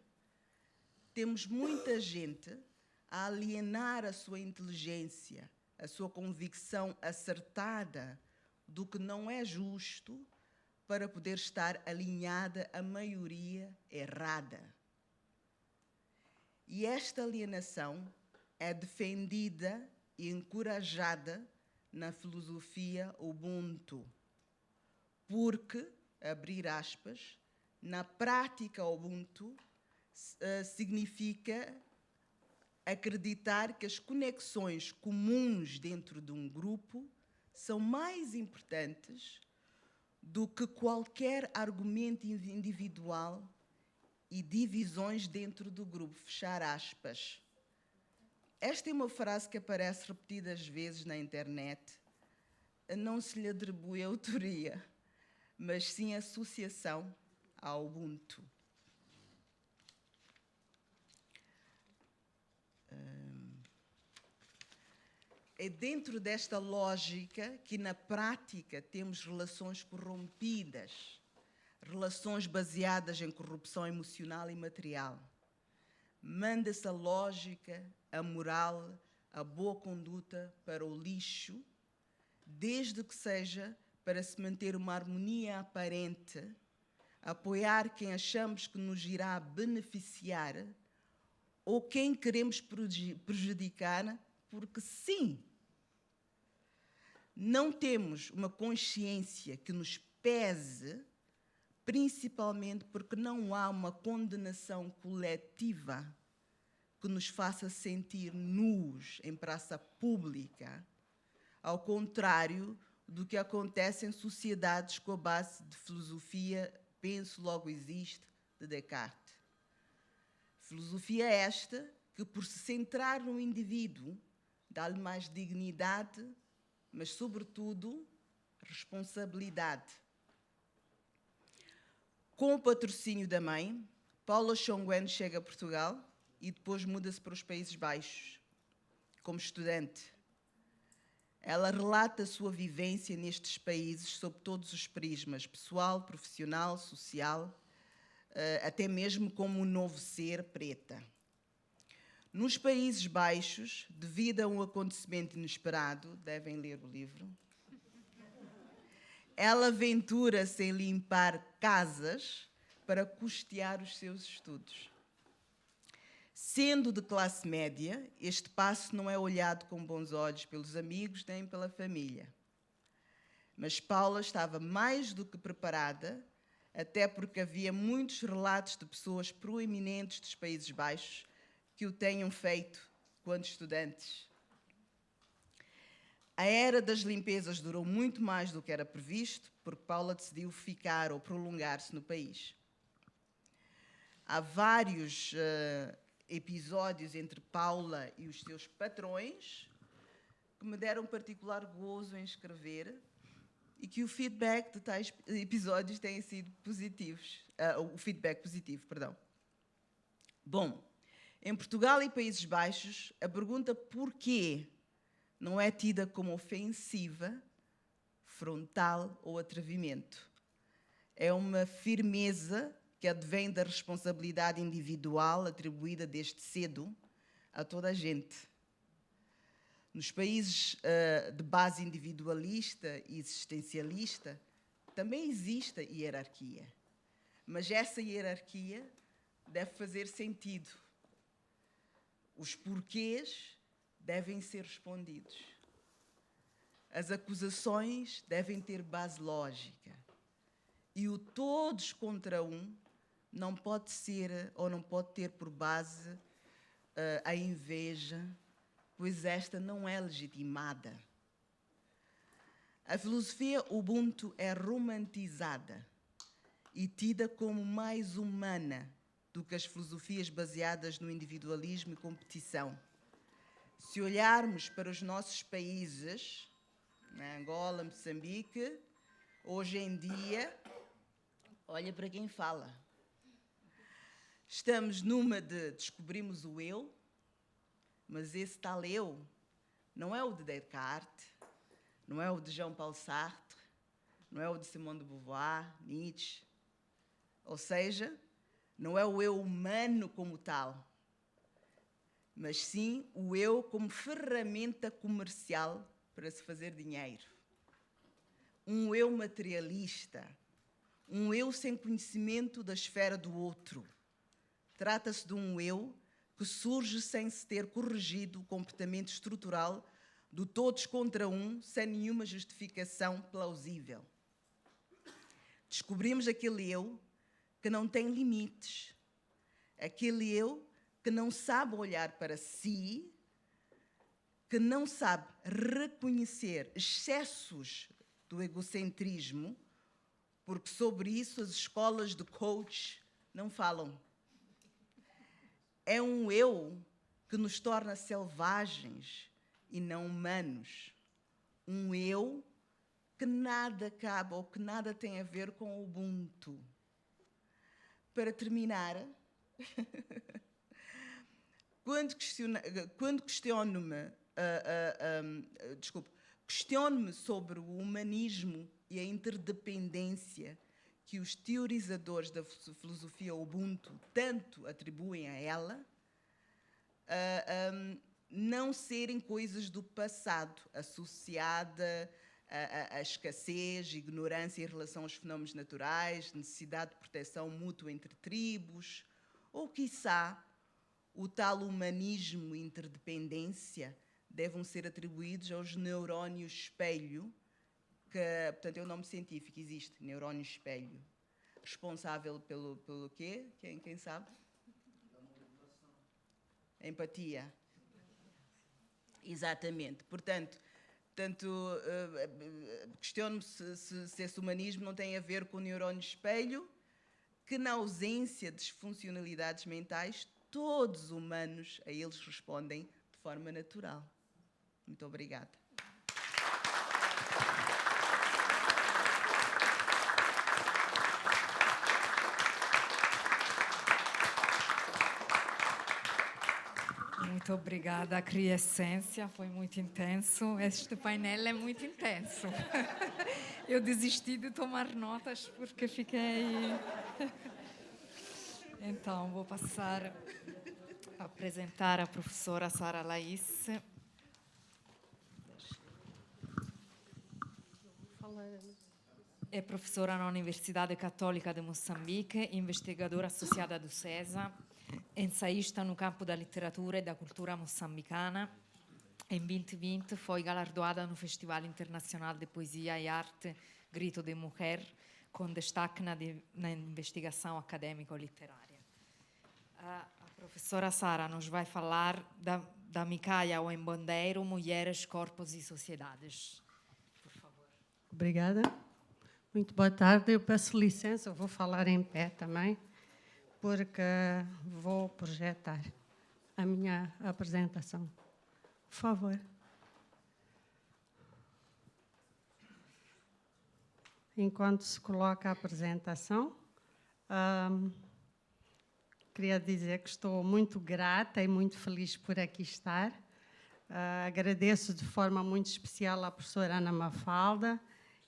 temos muita gente a alienar a sua inteligência, a sua convicção acertada do que não é justo para poder estar alinhada à maioria errada. E esta alienação é defendida e encorajada na filosofia Ubuntu, porque, abrir aspas, na prática Ubuntu significa acreditar que as conexões comuns dentro de um grupo são mais importantes do que qualquer argumento individual e divisões dentro do grupo. Fechar aspas. Esta é uma frase que aparece repetidas vezes na internet. Não se lhe atribui autoria, mas sim associação ao Ubuntu. É dentro desta lógica que, na prática, temos relações corrompidas, relações baseadas em corrupção emocional e material. Manda-se a lógica, a moral, a boa conduta para o lixo, desde que seja para se manter uma harmonia aparente, apoiar quem achamos que nos irá beneficiar ou quem queremos prejudicar, porque sim, não temos uma consciência que nos pese, principalmente porque não há uma condenação coletiva que nos faça sentir nus em praça pública, ao contrário do que acontece em sociedades com a base de filosofia penso, logo existe, de Descartes. Filosofia esta que, por se centrar no indivíduo, dá-lhe mais dignidade, mas, sobretudo, responsabilidade. Com o patrocínio da mãe, Paula Chongwen chega a Portugal e depois muda-se para os Países Baixos, como estudante. Ela relata a sua vivência nestes países sob todos os prismas, pessoal, profissional, social, até mesmo como um novo ser preta. Nos Países Baixos, devido a um acontecimento inesperado, devem ler o livro, ela aventura-se em limpar casas para custear os seus estudos. Sendo de classe média, este passo não é olhado com bons olhos pelos amigos nem pela família. Mas Paula estava mais do que preparada, até porque havia muitos relatos de pessoas proeminentes dos Países Baixos que o tenham feito quando estudantes. A era das limpezas durou muito mais do que era previsto, porque Paula decidiu ficar ou prolongar-se no país. Há vários episódios entre Paula e os seus patrões que me deram particular gozo em escrever e que o feedback de tais episódios tem sido positivos. O feedback positivo, perdão. Bom, em Portugal e Países Baixos, a pergunta porquê não é tida como ofensiva, frontal ou atrevimento. É uma firmeza que advém da responsabilidade individual atribuída desde cedo a toda a gente. Nos países de base individualista e existencialista, também existe a hierarquia. Mas essa hierarquia deve fazer sentido. Os porquês devem ser respondidos. As acusações devem ter base lógica. E o todos contra um não pode ser ou não pode ter por base a inveja, pois esta não é legitimada. A filosofia Ubuntu é romantizada e tida como mais humana do que as filosofias baseadas no individualismo e competição. Se olharmos para os nossos países, na Angola, Moçambique, hoje em dia, olha para quem fala. Estamos numa de descobrimos o eu, mas esse tal eu não é o de Descartes, não é o de Jean-Paul Sartre, não é o de Simone de Beauvoir, Nietzsche. Ou seja, não é o eu humano como tal, mas sim o eu como ferramenta comercial para se fazer dinheiro. Um eu materialista, um eu sem conhecimento da esfera do outro. Trata-se de um eu que surge sem se ter corrigido o comportamento estrutural do todos contra um, sem nenhuma justificação plausível. Descobrimos aquele eu que não tem limites, aquele eu que não sabe olhar para si, que não sabe reconhecer excessos do egocentrismo porque sobre isso as escolas de coach não falam. É um eu que nos torna selvagens e não humanos. Um eu que nada cabe ou que nada tem a ver com o Ubuntu. Para terminar, questiono-me sobre o humanismo e a interdependência que os teorizadores da filosofia Ubuntu tanto atribuem a ela, não serem coisas do passado, associada a escassez, ignorância em relação aos fenómenos naturais, necessidade de proteção mútua entre tribos, ou, quiçá, o tal humanismo e interdependência devem ser atribuídos aos neurónios espelho, que, portanto, é um nome científico, existe, neurónio espelho. Responsável pelo quê? Quem sabe? Empatia. Exatamente. Portanto, questiono-me se esse humanismo não tem a ver com o neurónio espelho, que na ausência de disfuncionalidades mentais, todos os humanos a eles respondem de forma natural. Muito obrigada. Muito obrigada, Criessência, foi muito intenso. Este painel é muito intenso. Eu desisti de tomar notas porque fiquei... Então, vou passar a apresentar a professora Sara Laís. É professora na Universidade Católica de Moçambique, investigadora associada do CESA, ensaísta no campo da literatura e da cultura moçambicana. Em 2020 foi galardoada no Festival Internacional de Poesia e Arte Grito de Mulher, com destaque na investigação acadêmico-literária. A professora Sara nos vai falar da Micaia Wembandeiro, Mulheres, Corpos e Sociedades. Por favor. Obrigada. Muito boa tarde. Eu peço licença, eu vou falar em pé também, porque vou projetar a minha apresentação. Por favor. Enquanto se coloca a apresentação, queria dizer que estou muito grata e muito feliz por aqui estar. Agradeço de forma muito especial à professora Ana Mafalda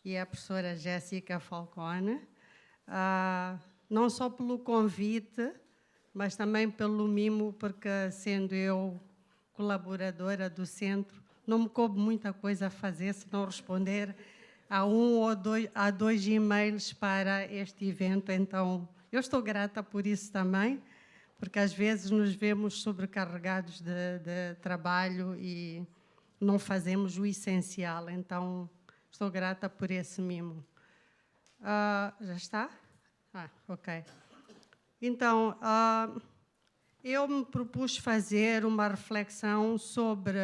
e à professora Jéssica Falcone, não só pelo convite, mas também pelo mimo, porque, sendo eu colaboradora do centro, não me coube muita coisa a fazer se não responder a dois e-mails para este evento. Então, eu estou grata por isso também, porque às vezes nos vemos sobrecarregados de trabalho e não fazemos o essencial. Então, estou grata por esse mimo. Já está? Ok. Então, eu me propus fazer uma reflexão sobre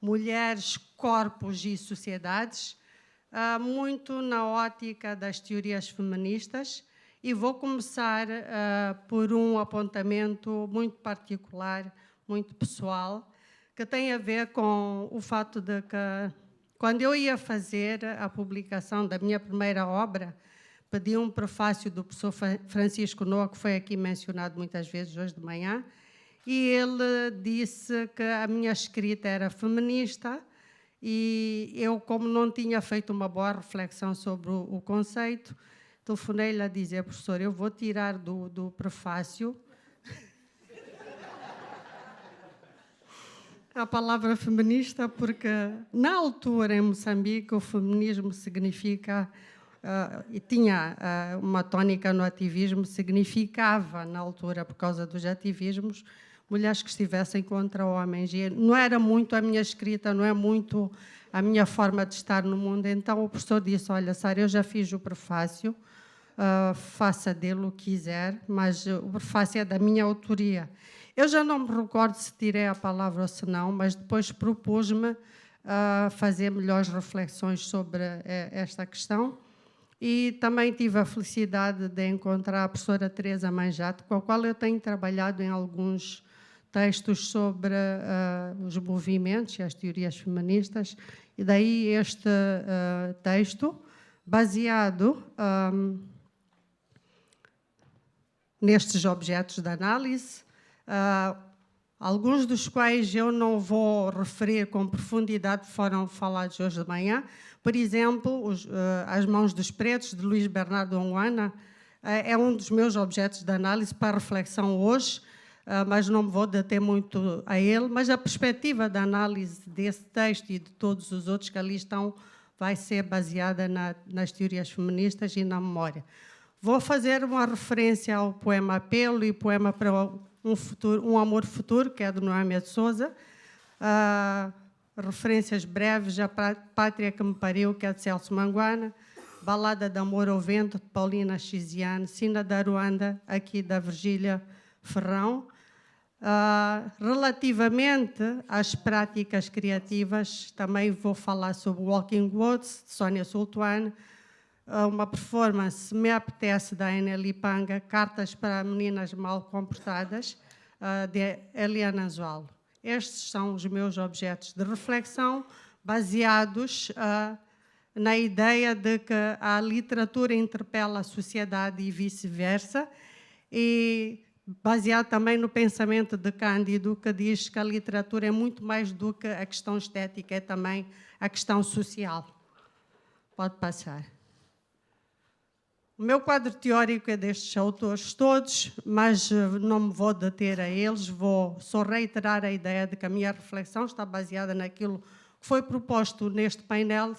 mulheres, corpos e sociedades, muito na ótica das teorias feministas, e vou começar por um apontamento muito particular, muito pessoal, que tem a ver com o fato de que, quando eu ia fazer a publicação da minha primeira obra, pedi um prefácio do professor Francisco Noa, que foi aqui mencionado muitas vezes hoje de manhã, e ele disse que a minha escrita era feminista, e eu, como não tinha feito uma boa reflexão sobre o conceito, telefonei-lhe a dizer: professor, eu vou tirar do prefácio a palavra feminista, porque na altura em Moçambique o feminismo significa, e tinha uma tónica no ativismo, significava na altura, por causa dos ativismos, mulheres que estivessem contra homens. E não era muito a minha escrita, não é muito a minha forma de estar no mundo. Então o professor disse: olha, Sara, eu já fiz o prefácio, faça dele o que quiser, mas o prefácio é da minha autoria. Eu já não me recordo se tirei a palavra ou se não, mas depois propus-me a fazer melhores reflexões sobre esta questão. E também tive a felicidade de encontrar a professora Teresa Manjato, com a qual eu tenho trabalhado em alguns textos sobre os movimentos e as teorias feministas. E daí este texto, baseado nestes objetos de análise, alguns dos quais eu não vou referir com profundidade, foram falados hoje de manhã. Por exemplo, As Mãos dos Pretos, de Luís Bernardo Onguana, é um dos meus objetos de análise para reflexão hoje, mas não me vou deter muito a ele, mas a perspectiva da análise desse texto e de todos os outros que ali estão vai ser baseada nas teorias feministas e na memória. Vou fazer uma referência ao poema Apelo e poema para um Amor Futuro, que é de Noémia de Souza, referências breves à Pátria que me pariu, que é de Celso Manguana, Balada de Amor ao Vento, de Paulina Chiziane, Sina da Ruanda, aqui da Virgília Ferrão. Relativamente às práticas criativas, também vou falar sobre Walking Woods, de Sónia Sultuane, uma performance Me Apetece, da Eneli Panga, Cartas para Meninas Mal Comportadas, de Eliana Anzualo. Estes são os meus objetos de reflexão, baseados na ideia de que a literatura interpela a sociedade e vice-versa, e baseado também no pensamento de Cândido, que diz que a literatura é muito mais do que a questão estética, é também a questão social. Pode passar. O meu quadro teórico é destes autores todos, mas não me vou deter a eles, vou só reiterar a ideia de que a minha reflexão está baseada naquilo que foi proposto neste painel,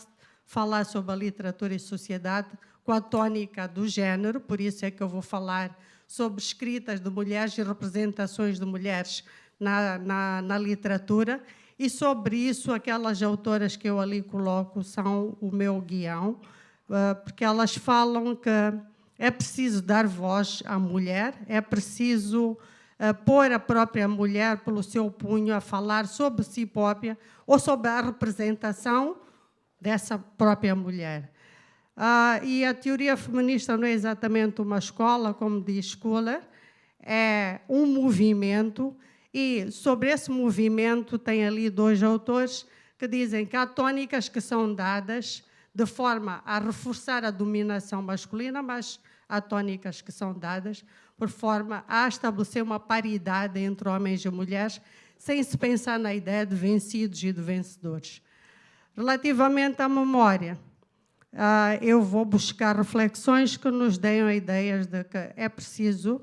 falar sobre a literatura e sociedade, com a tónica do género, por isso é que eu vou falar sobre escritas de mulheres e representações de mulheres na literatura, e sobre isso aquelas autoras que eu ali coloco são o meu guião, porque elas falam que é preciso dar voz à mulher, é preciso pôr a própria mulher pelo seu punho a falar sobre si própria ou sobre a representação dessa própria mulher. E a teoria feminista não é exatamente uma escola, como diz Schuller, é um movimento, e sobre esse movimento tem ali dois autores que dizem que há tónicas que são dadas de forma a reforçar a dominação masculina, mas há tónicas que são dadas por forma a estabelecer uma paridade entre homens e mulheres, sem se pensar na ideia de vencidos e de vencedores. Relativamente à memória, eu vou buscar reflexões que nos deem ideias de que é preciso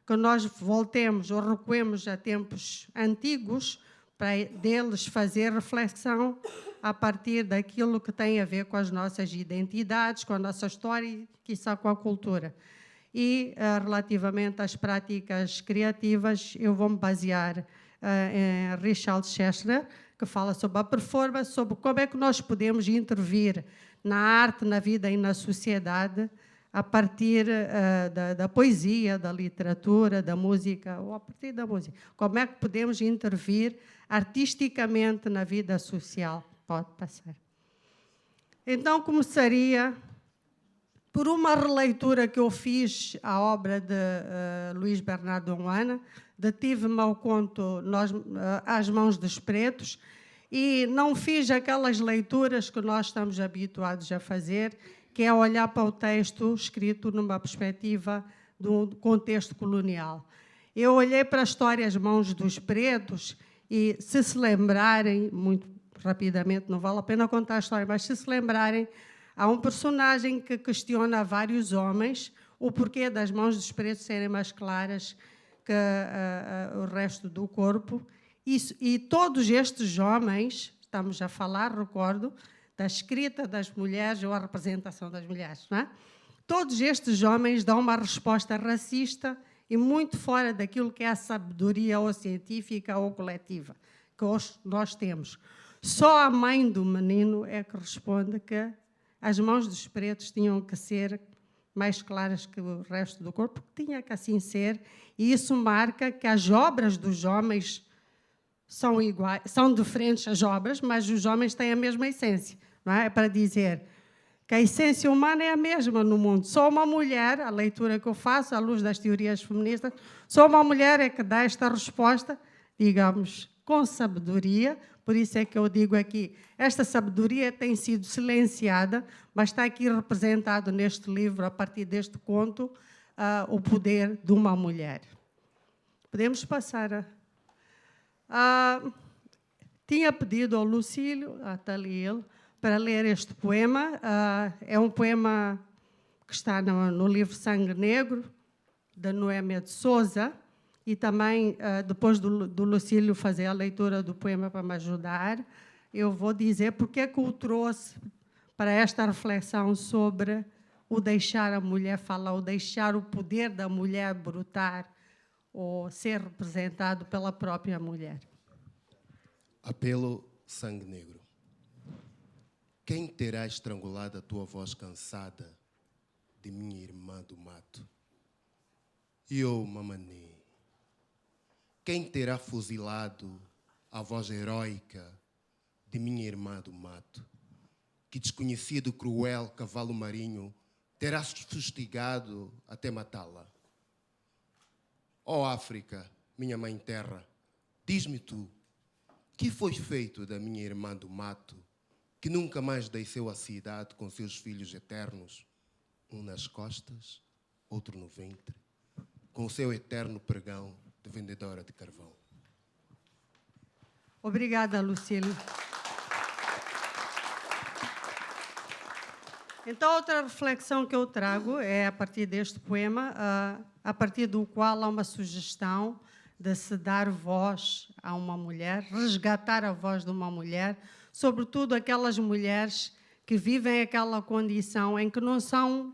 que nós voltemos ou recuemos a tempos antigos para deles fazer reflexão a partir daquilo que tem a ver com as nossas identidades, com a nossa história e, quiçá, com a cultura. E, relativamente às práticas criativas, eu vou me basear em Richard Schechner, que fala sobre a performance, sobre como é que nós podemos intervir na arte, na vida e na sociedade a partir da poesia, da literatura, da música, ou a partir da música. Como é que podemos intervir artisticamente na vida social? Pode passar. Então, começaria por uma releitura que eu fiz à obra de Luís Bernardo Onguana, detive-me ao conto As Mãos dos Pretos, e não fiz aquelas leituras que nós estamos habituados a fazer, que é olhar para o texto escrito numa perspectiva do contexto colonial. Eu olhei para a história As Mãos dos Pretos e, se lembrarem, muito rapidamente, não vale a pena contar a história, mas se lembrarem, há um personagem que questiona a vários homens o porquê das mãos dos pretos serem mais claras que o resto do corpo. E todos estes homens, estamos a falar, recordo, da escrita das mulheres ou a representação das mulheres, não é? Todos estes homens dão uma resposta racista e muito fora daquilo que é a sabedoria ou científica ou coletiva que hoje nós temos. Só a mãe do menino é que responde que as mãos dos pretos tinham que ser mais claras que o resto do corpo, porque tinha que assim ser, e isso marca que as obras dos homens são iguais, são diferentes as obras, mas os homens têm a mesma essência, não é? Para dizer que a essência humana é a mesma no mundo. Só uma mulher, a leitura que eu faço, à luz das teorias feministas, só uma mulher é que dá esta resposta, digamos, com sabedoria. Por isso é que eu digo aqui, esta sabedoria tem sido silenciada, mas está aqui representado neste livro, a partir deste conto, o poder de uma mulher. Podemos passar tinha pedido ao Lucílio, até ele, para ler este poema. É um poema que está no livro Sangue Negro, da Noémia de Souza, e também, depois do Lucílio fazer a leitura do poema para me ajudar, eu vou dizer porque é que o trouxe para esta reflexão sobre o deixar a mulher falar, o deixar o poder da mulher brotar ou ser representado pela própria mulher. Apelo Sangue Negro. Quem terá estrangulado a tua voz cansada de minha irmã do mato? Eu, Mamani. Quem terá fuzilado a voz heróica de minha irmã do mato? Que desconhecido cruel cavalo marinho terá fustigado até matá-la? Ó África, minha mãe terra, diz-me tu, que foi feito da minha irmã do mato, que nunca mais desceu à cidade com seus filhos eternos, um nas costas, outro no ventre, com o seu eterno pregão de vendedora de carvão? Obrigada, Lucílio. Então, outra reflexão que eu trago é a partir deste poema, a partir do qual há uma sugestão de se dar voz a uma mulher, resgatar a voz de uma mulher, sobretudo aquelas mulheres que vivem aquela condição em que não são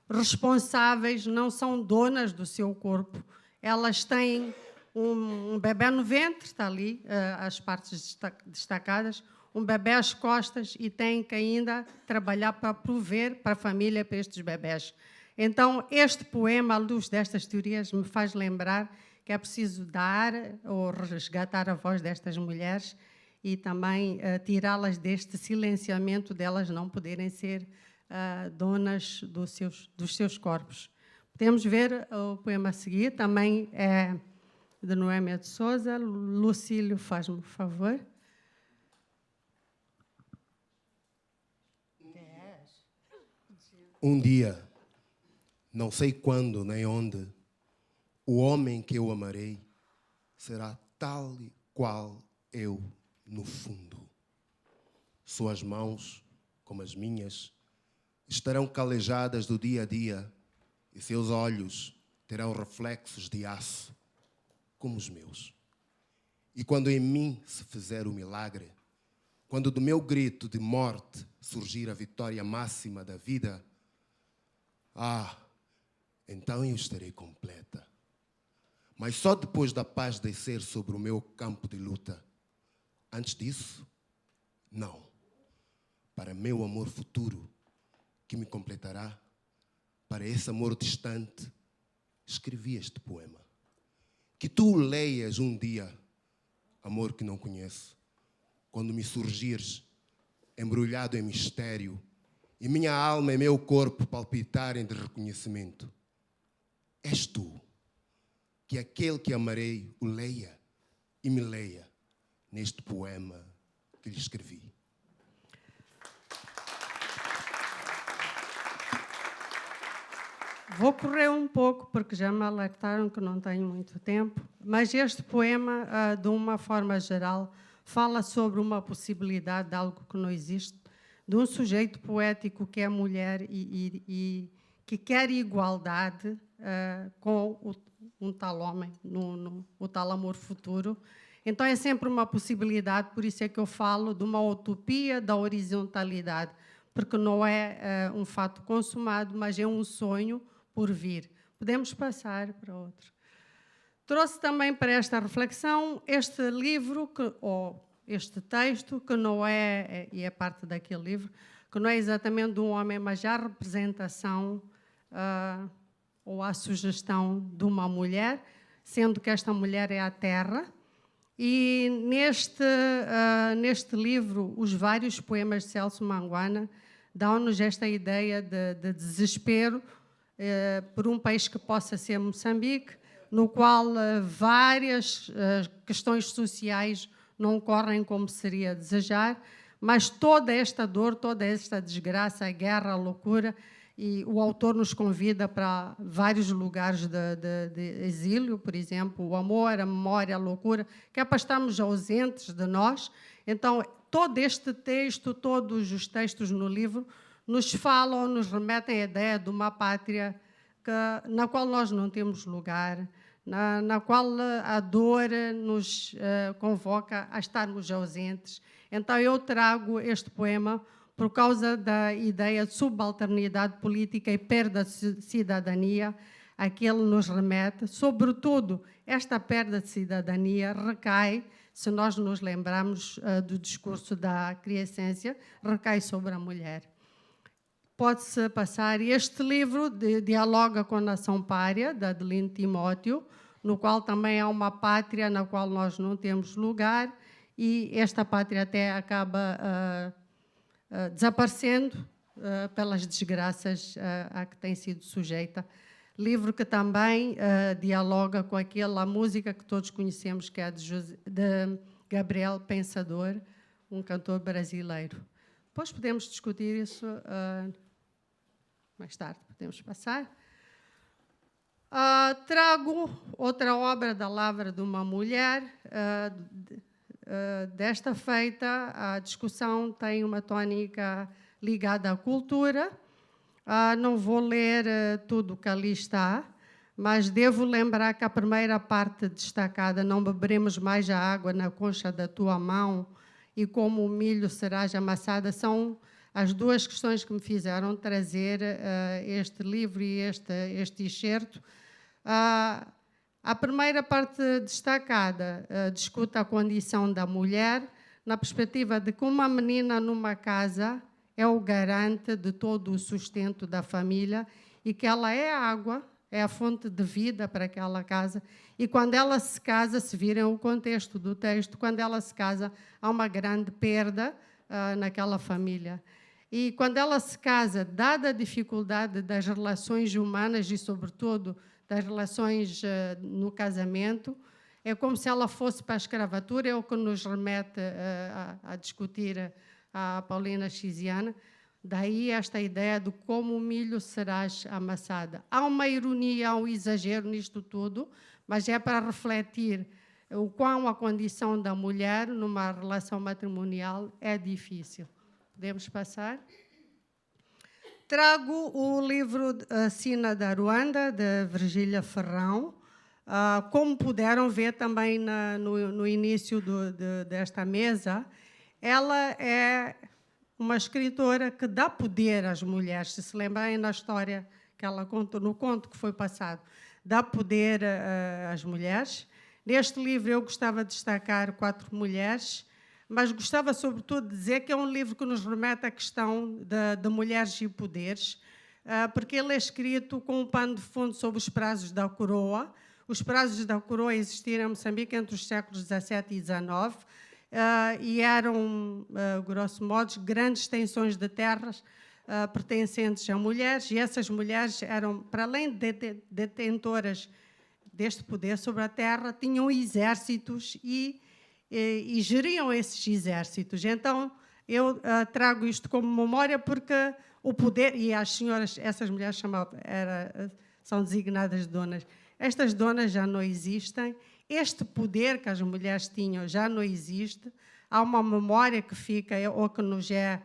responsáveis, não são donas do seu corpo. Elas têm um bebé no ventre, está ali, as partes destacadas, um bebé às costas e têm que ainda trabalhar para prover para a família, para estes bebés. Então, este poema, à luz destas teorias, me faz lembrar que é preciso dar ou resgatar a voz destas mulheres e também tirá-las deste silenciamento delas não poderem ser donas dos seus corpos. Podemos ver o poema a seguir, também é de Noémia de Souza. Lucílio, faz-me o favor. Um dia, não sei quando nem onde, o homem que eu amarei será tal e qual eu no fundo. Suas mãos, como as minhas, estarão calejadas do dia a dia e seus olhos terão reflexos de aço, como os meus. E quando em mim se fizer o milagre, quando do meu grito de morte surgir a vitória máxima da vida, então eu estarei completa. Mas só depois da paz descer sobre o meu campo de luta. Antes disso, não. Para meu amor futuro, que me completará, para esse amor distante, escrevi este poema. Que tu o leias um dia, amor que não conheço, quando me surgires, embrulhado em mistério, e minha alma e meu corpo palpitarem de reconhecimento. És tu, que aquele que amarei o leia e me leia neste poema que lhe escrevi. Vou correr um pouco, porque já me alertaram que não tenho muito tempo, mas este poema, de uma forma geral, fala sobre uma possibilidade de algo que não existe, de um sujeito poético que é mulher e que quer igualdade com um tal homem, o tal amor futuro. Então é sempre uma possibilidade, por isso é que eu falo de uma utopia da horizontalidade, porque não é um fato consumado, mas é um sonho por vir. Podemos passar para outro. Trouxe também para esta reflexão este livro, ou este texto, que não é, e é parte daquele livro, que não é exatamente de um homem, mas já a representação ou a sugestão de uma mulher, sendo que esta mulher é a Terra. E neste livro, os vários poemas de Celso Manguana dão-nos esta ideia de desespero por um país que possa ser Moçambique, no qual várias questões sociais não ocorrem como seria desejar, mas toda esta dor, toda esta desgraça, a guerra, a loucura, e o autor nos convida para vários lugares de exílio, por exemplo, o amor, a memória, a loucura, que é para estarmos ausentes de nós. Então, todo este texto, todos os textos no livro, nos falam, nos remetem à ideia de uma pátria na qual nós não temos lugar, na qual a dor nos convoca a estarmos ausentes. Então, eu trago este poema por causa da ideia de subalternidade política e perda de cidadania a que ele nos remete. Sobretudo, esta perda de cidadania recai, se nós nos lembrarmos do discurso da quiescência, recai sobre a mulher. Pode-se passar. Este livro dialoga com a Nação Pária, de Adelino Timóteo, no qual também há uma pátria na qual nós não temos lugar, e esta pátria até acaba desaparecendo pelas desgraças a que tem sido sujeita. Livro que também dialoga com aquela música que todos conhecemos, que é de Gabriel Pensador, um cantor brasileiro. Depois podemos discutir isso mais tarde, podemos passar. Trago outra obra da Lavra de uma Mulher. Desta feita, a discussão tem uma tónica ligada à cultura. Não vou ler tudo o que ali está, mas devo lembrar que a primeira parte destacada, não beberemos mais a água na concha da tua mão e como o milho serás amassada, são as duas questões que me fizeram trazer este livro e este excerto. A primeira parte destacada discute a condição da mulher na perspectiva de que uma menina numa casa é o garante de todo o sustento da família e que ela é a água, é a fonte de vida para aquela casa. E quando ela se casa, se virem o contexto do texto, quando ela se casa, há uma grande perda naquela família. E quando ela se casa, dada a dificuldade das relações humanas e, sobretudo, das relações no casamento, é como se ela fosse para a escravatura, é o que nos remete a discutir a Paulina Chiziana. Daí esta ideia de como o milho serás amassada. Há uma ironia, há um exagero nisto tudo, mas é para refletir o quão a condição da mulher numa relação matrimonial é difícil. Podemos passar? Trago o livro Sina da Ruanda, de Virgília Ferrão. Como puderam ver também no início desta mesa, ela é uma escritora que dá poder às mulheres. Se lembrarem na história que ela contou, no conto que foi passado, dá poder às mulheres. Neste livro eu gostava de destacar 4 mulheres, mas gostava sobretudo de dizer que é um livro que nos remete à questão de mulheres e poderes, porque ele é escrito com um pano de fundo sobre os prazos da coroa. Os prazos da coroa existiram em Moçambique entre os séculos XVII e XIX, e eram, grosso modo, grandes extensões de terras pertencentes a mulheres, e essas mulheres eram, para além de detentoras deste poder sobre a terra, tinham exércitos e geriam esses exércitos. Então, eu trago isto como memória porque o poder, e as senhoras, essas mulheres são designadas donas, estas donas já não existem, este poder que as mulheres tinham já não existe, há uma memória que fica, ou que nos é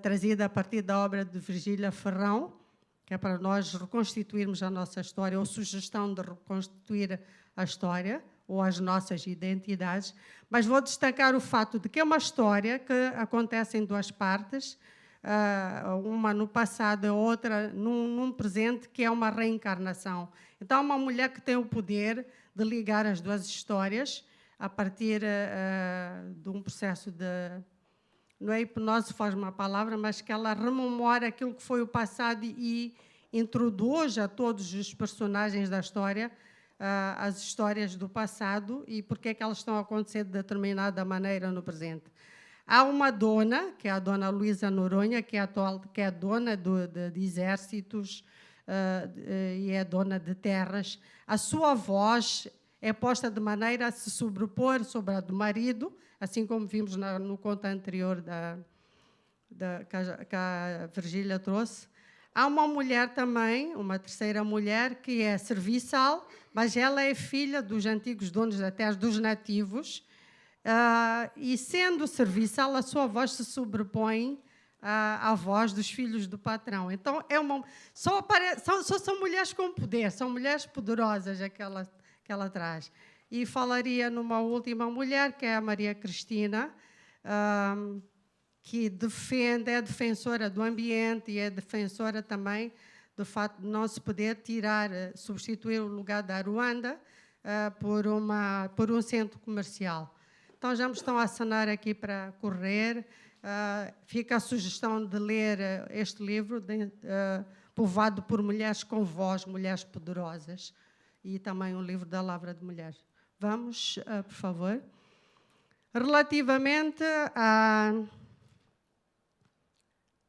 trazida a partir da obra de Virgília Ferrão, que é para nós reconstituirmos a nossa história, ou sugestão de reconstituir a história, ou as nossas identidades, mas vou destacar o fato de que é uma história que acontece em 2 partes, uma no passado e outra num presente, que é uma reencarnação. Então, há uma mulher que tem o poder de ligar as 2 histórias a partir de um processo de... Não é hipnose, faz uma palavra, mas que ela rememora aquilo que foi o passado e introduz a todos os personagens da história as histórias do passado e porque é que elas estão a acontecer de determinada maneira no presente. Há uma dona, que é a dona Luísa Noronha, que é dona de exércitos e é dona de terras. A sua voz é posta de maneira a se sobrepor sobre a do marido, assim como vimos no conto anterior que a Virgília trouxe. Há uma mulher também, uma terceira mulher, que é serviçal, mas ela é filha dos antigos donos da terra, dos nativos, e sendo serviçal, a sua voz se sobrepõe à voz dos filhos do patrão. Então, são mulheres com poder, são mulheres poderosas que ela traz. E falaria numa última mulher, que é a Maria Cristina, que é defensora do ambiente e é defensora também do fato de não se poder substituir o lugar da Ruanda por um centro comercial. Então, já me estão a acenar aqui para correr. Fica a sugestão de ler este livro, povoado por mulheres com voz, mulheres poderosas, e também um livro da Lavra de Mulheres. Vamos, por favor. Relativamente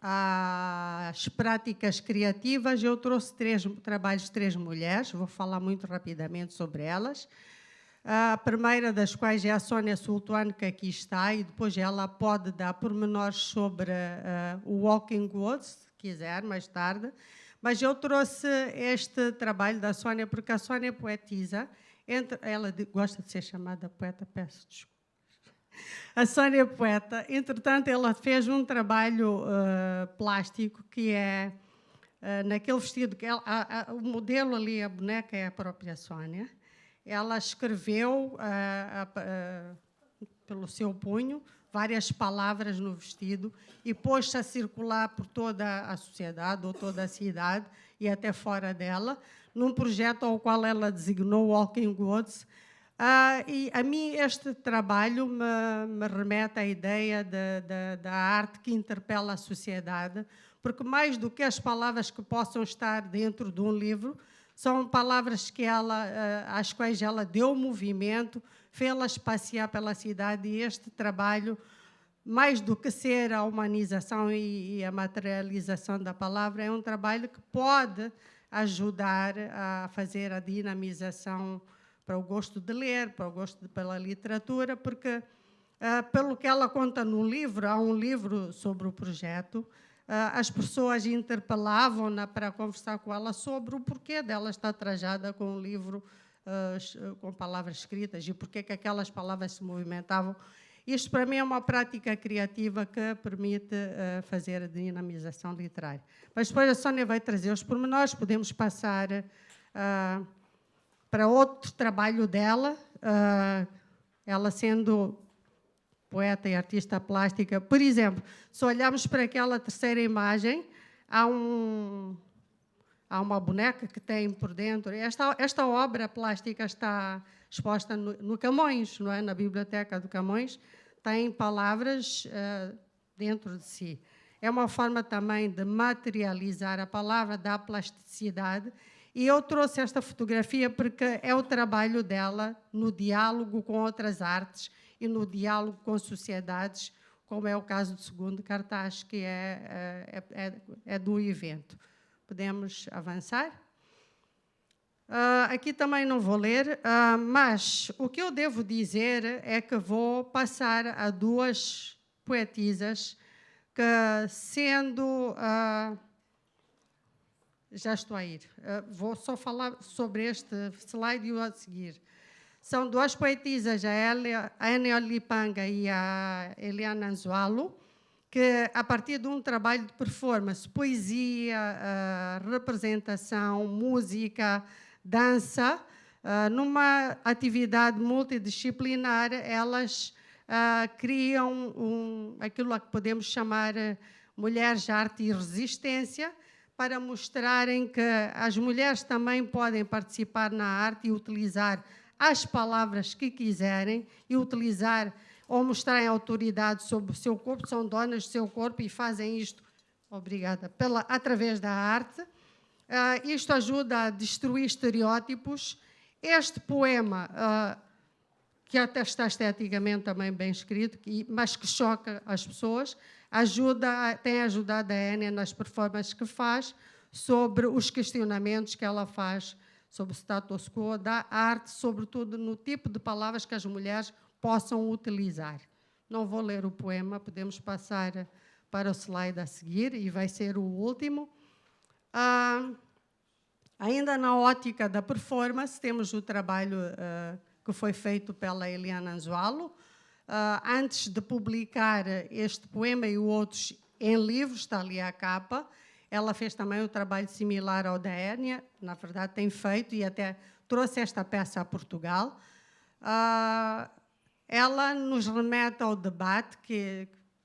às práticas criativas, eu trouxe trabalhos de 3 mulheres, vou falar muito rapidamente sobre elas. A primeira das quais é a Sónia Sultano, que aqui está, e depois ela pode dar pormenores sobre o Walking Woods, se quiser, mais tarde. Mas eu trouxe este trabalho da Sónia, porque a Sónia é poetisa. Ela gosta de ser chamada poeta, peço desculpa. A Sónia é poeta, entretanto, ela fez um trabalho plástico que é naquele vestido, o modelo ali, a boneca, é a própria Sónia. Ela escreveu, pelo seu punho, várias palavras no vestido e pôs-se a circular por toda a sociedade ou toda a cidade e até fora dela, num projeto ao qual ela designou Walking Woods. E a mim este trabalho me remete à ideia da arte que interpela a sociedade, porque mais do que as palavras que possam estar dentro de um livro, são palavras às quais ela deu movimento, fê-las passear pela cidade, e este trabalho, mais do que ser a humanização e a materialização da palavra, é um trabalho que pode ajudar a fazer a dinamização para o gosto de ler, para o gosto pela literatura, porque, pelo que ela conta no livro, há um livro sobre o projeto, as pessoas interpelavam-na para conversar com ela sobre o porquê dela estar trajada com um livro com palavras escritas e porquê que aquelas palavras se movimentavam. Isto, para mim, é uma prática criativa que permite fazer a dinamização literária. Mas depois a Sónia vai trazer os pormenores, podemos passar para outro trabalho dela, ela sendo poeta e artista plástica. Por exemplo, se olharmos para aquela terceira imagem, há uma boneca que tem por dentro. Esta obra plástica está exposta no Camões, não é? Na Biblioteca do Camões, tem palavras dentro de si. É uma forma também de materializar a palavra, da plasticidade. E eu trouxe esta fotografia porque é o trabalho dela no diálogo com outras artes e no diálogo com sociedades, como é o caso do segundo cartaz, que é do evento. Podemos avançar? Aqui também não vou ler, mas o que eu devo dizer é que vou passar a 2 poetisas que, sendo... já estou a ir. Vou só falar sobre este slide e o a seguir. São 2 poetisas, a Enia Lipanga e a Eliana Anzualo, que, a partir de um trabalho de performance, poesia, representação, música, dança, numa atividade multidisciplinar, elas criam aquilo a que podemos chamar Mulheres, Arte e Resistência, para mostrarem que as mulheres também podem participar na arte e utilizar as palavras que quiserem e utilizar ou mostrarem autoridade sobre o seu corpo, são donas do seu corpo e fazem isto, obrigada, através da arte. Isto ajuda a destruir estereótipos. Este poema, que até está esteticamente também bem escrito, mas que choca as pessoas, tem ajudado a Énia nas performances que faz sobre os questionamentos que ela faz sobre o status quo da arte, sobretudo no tipo de palavras que as mulheres possam utilizar. Não vou ler o poema, podemos passar para o slide a seguir, e vai ser o último. Ainda na ótica da performance, temos o trabalho que foi feito pela Eliana Anzualo. Antes de publicar este poema e outros em livros, está ali a capa, ela fez também um trabalho similar ao da Énia, na verdade tem feito, e até trouxe esta peça a Portugal. Ela nos remete ao debate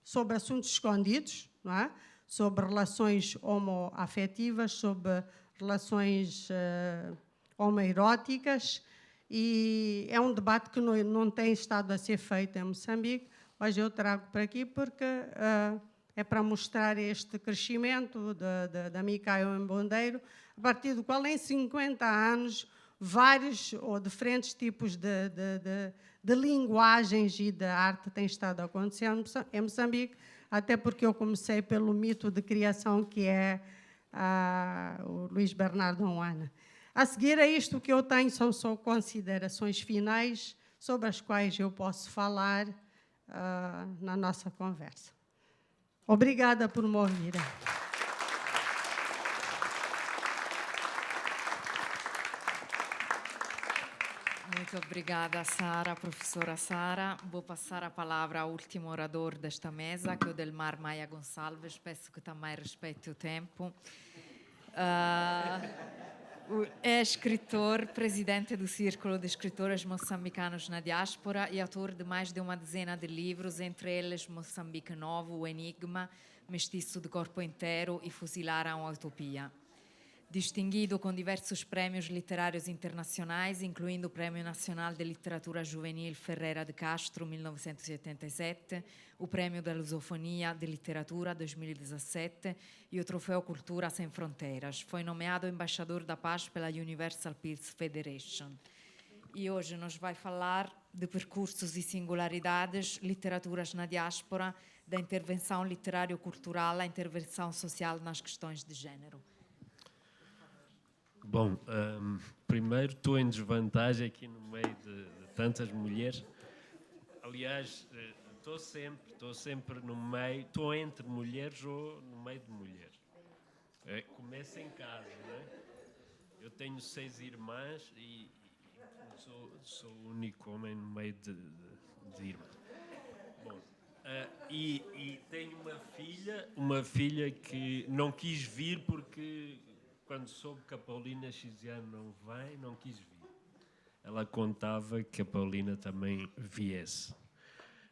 sobre assuntos escondidos, não é? Sobre relações homoafetivas, sobre relações homoeróticas, e é um debate que não tem estado a ser feito em Moçambique. Hoje eu trago para aqui porque é para mostrar este crescimento da Micaio Mbondeiro, a partir do qual, em 50 anos, vários ou diferentes tipos de linguagens e de arte têm estado acontecendo em Moçambique, até porque eu comecei pelo mito de criação que é o Luís Bernardo Oana. A seguir a isto, o que eu tenho são só considerações finais sobre as quais eu posso falar na nossa conversa. Obrigada por me ouvirem. Muito obrigada, Sara, professora Sara. Vou passar a palavra ao último orador desta mesa, que é o Delmar Maia Gonçalves. Peço que também respeite o tempo. É escritor, presidente do Círculo de Escritores Moçambicanos na Diáspora e autor de mais de uma dezena de livros, entre eles Moçambique Novo, O Enigma, Mestiço de Corpo Inteiro e Fuzilar a uma Utopia. Distinguido com diversos prémios literários internacionais, incluindo o Prémio Nacional de Literatura Juvenil Ferreira de Castro, 1987, o Prémio da Lusofonia de Literatura, 2017, e o Troféu Cultura Sem Fronteiras. Foi nomeado embaixador da paz pela Universal Peace Federation. E hoje nos vai falar de percursos e singularidades, literaturas na diáspora, da intervenção literário-cultural à intervenção social nas questões de género. Bom, primeiro estou em desvantagem aqui no meio de tantas mulheres. Aliás, estou sempre no meio, estou entre mulheres ou no meio de mulheres. Começa em casa, não é? Eu tenho 6 irmãs e sou o único homem no meio de irmãs. Bom, e tenho uma filha que não quis vir porque, quando soube que a Paulina Xiziano não vem, não quis vir. Ela contava que a Paulina também viesse.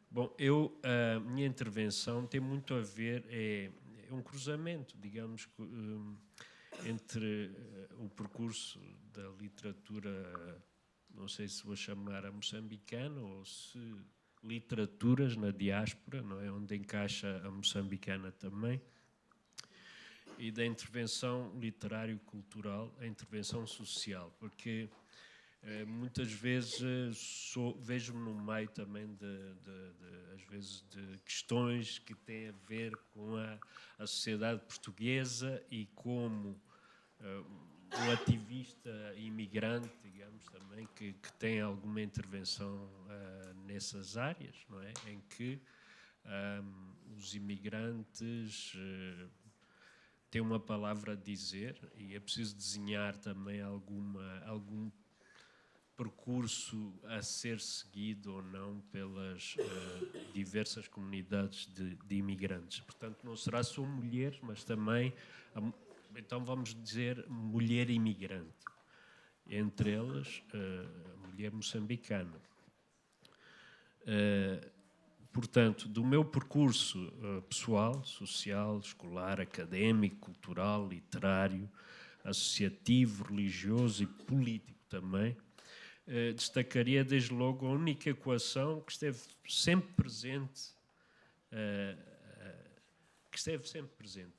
Bom, a minha intervenção tem muito a ver, é um cruzamento, digamos, entre o percurso da literatura, não sei se vou chamar a moçambicana ou se literaturas na diáspora, não é? Onde encaixa a moçambicana também, e da intervenção literário-cultural, a intervenção social, porque muitas vezes vejo-me no meio também às vezes de questões que têm a ver com a sociedade portuguesa e como um ativista imigrante, digamos, também, que tem alguma intervenção nessas áreas, não é? Em que os imigrantes têm uma palavra a dizer e é preciso desenhar também algum percurso a ser seguido ou não pelas diversas comunidades de imigrantes. Portanto, não será só mulheres, mas também, então vamos dizer, mulher imigrante. Entre elas, a mulher moçambicana. Portanto, do meu percurso pessoal, social, escolar, académico, cultural, literário, associativo, religioso e político também, destacaria desde logo a única equação que esteve sempre presente,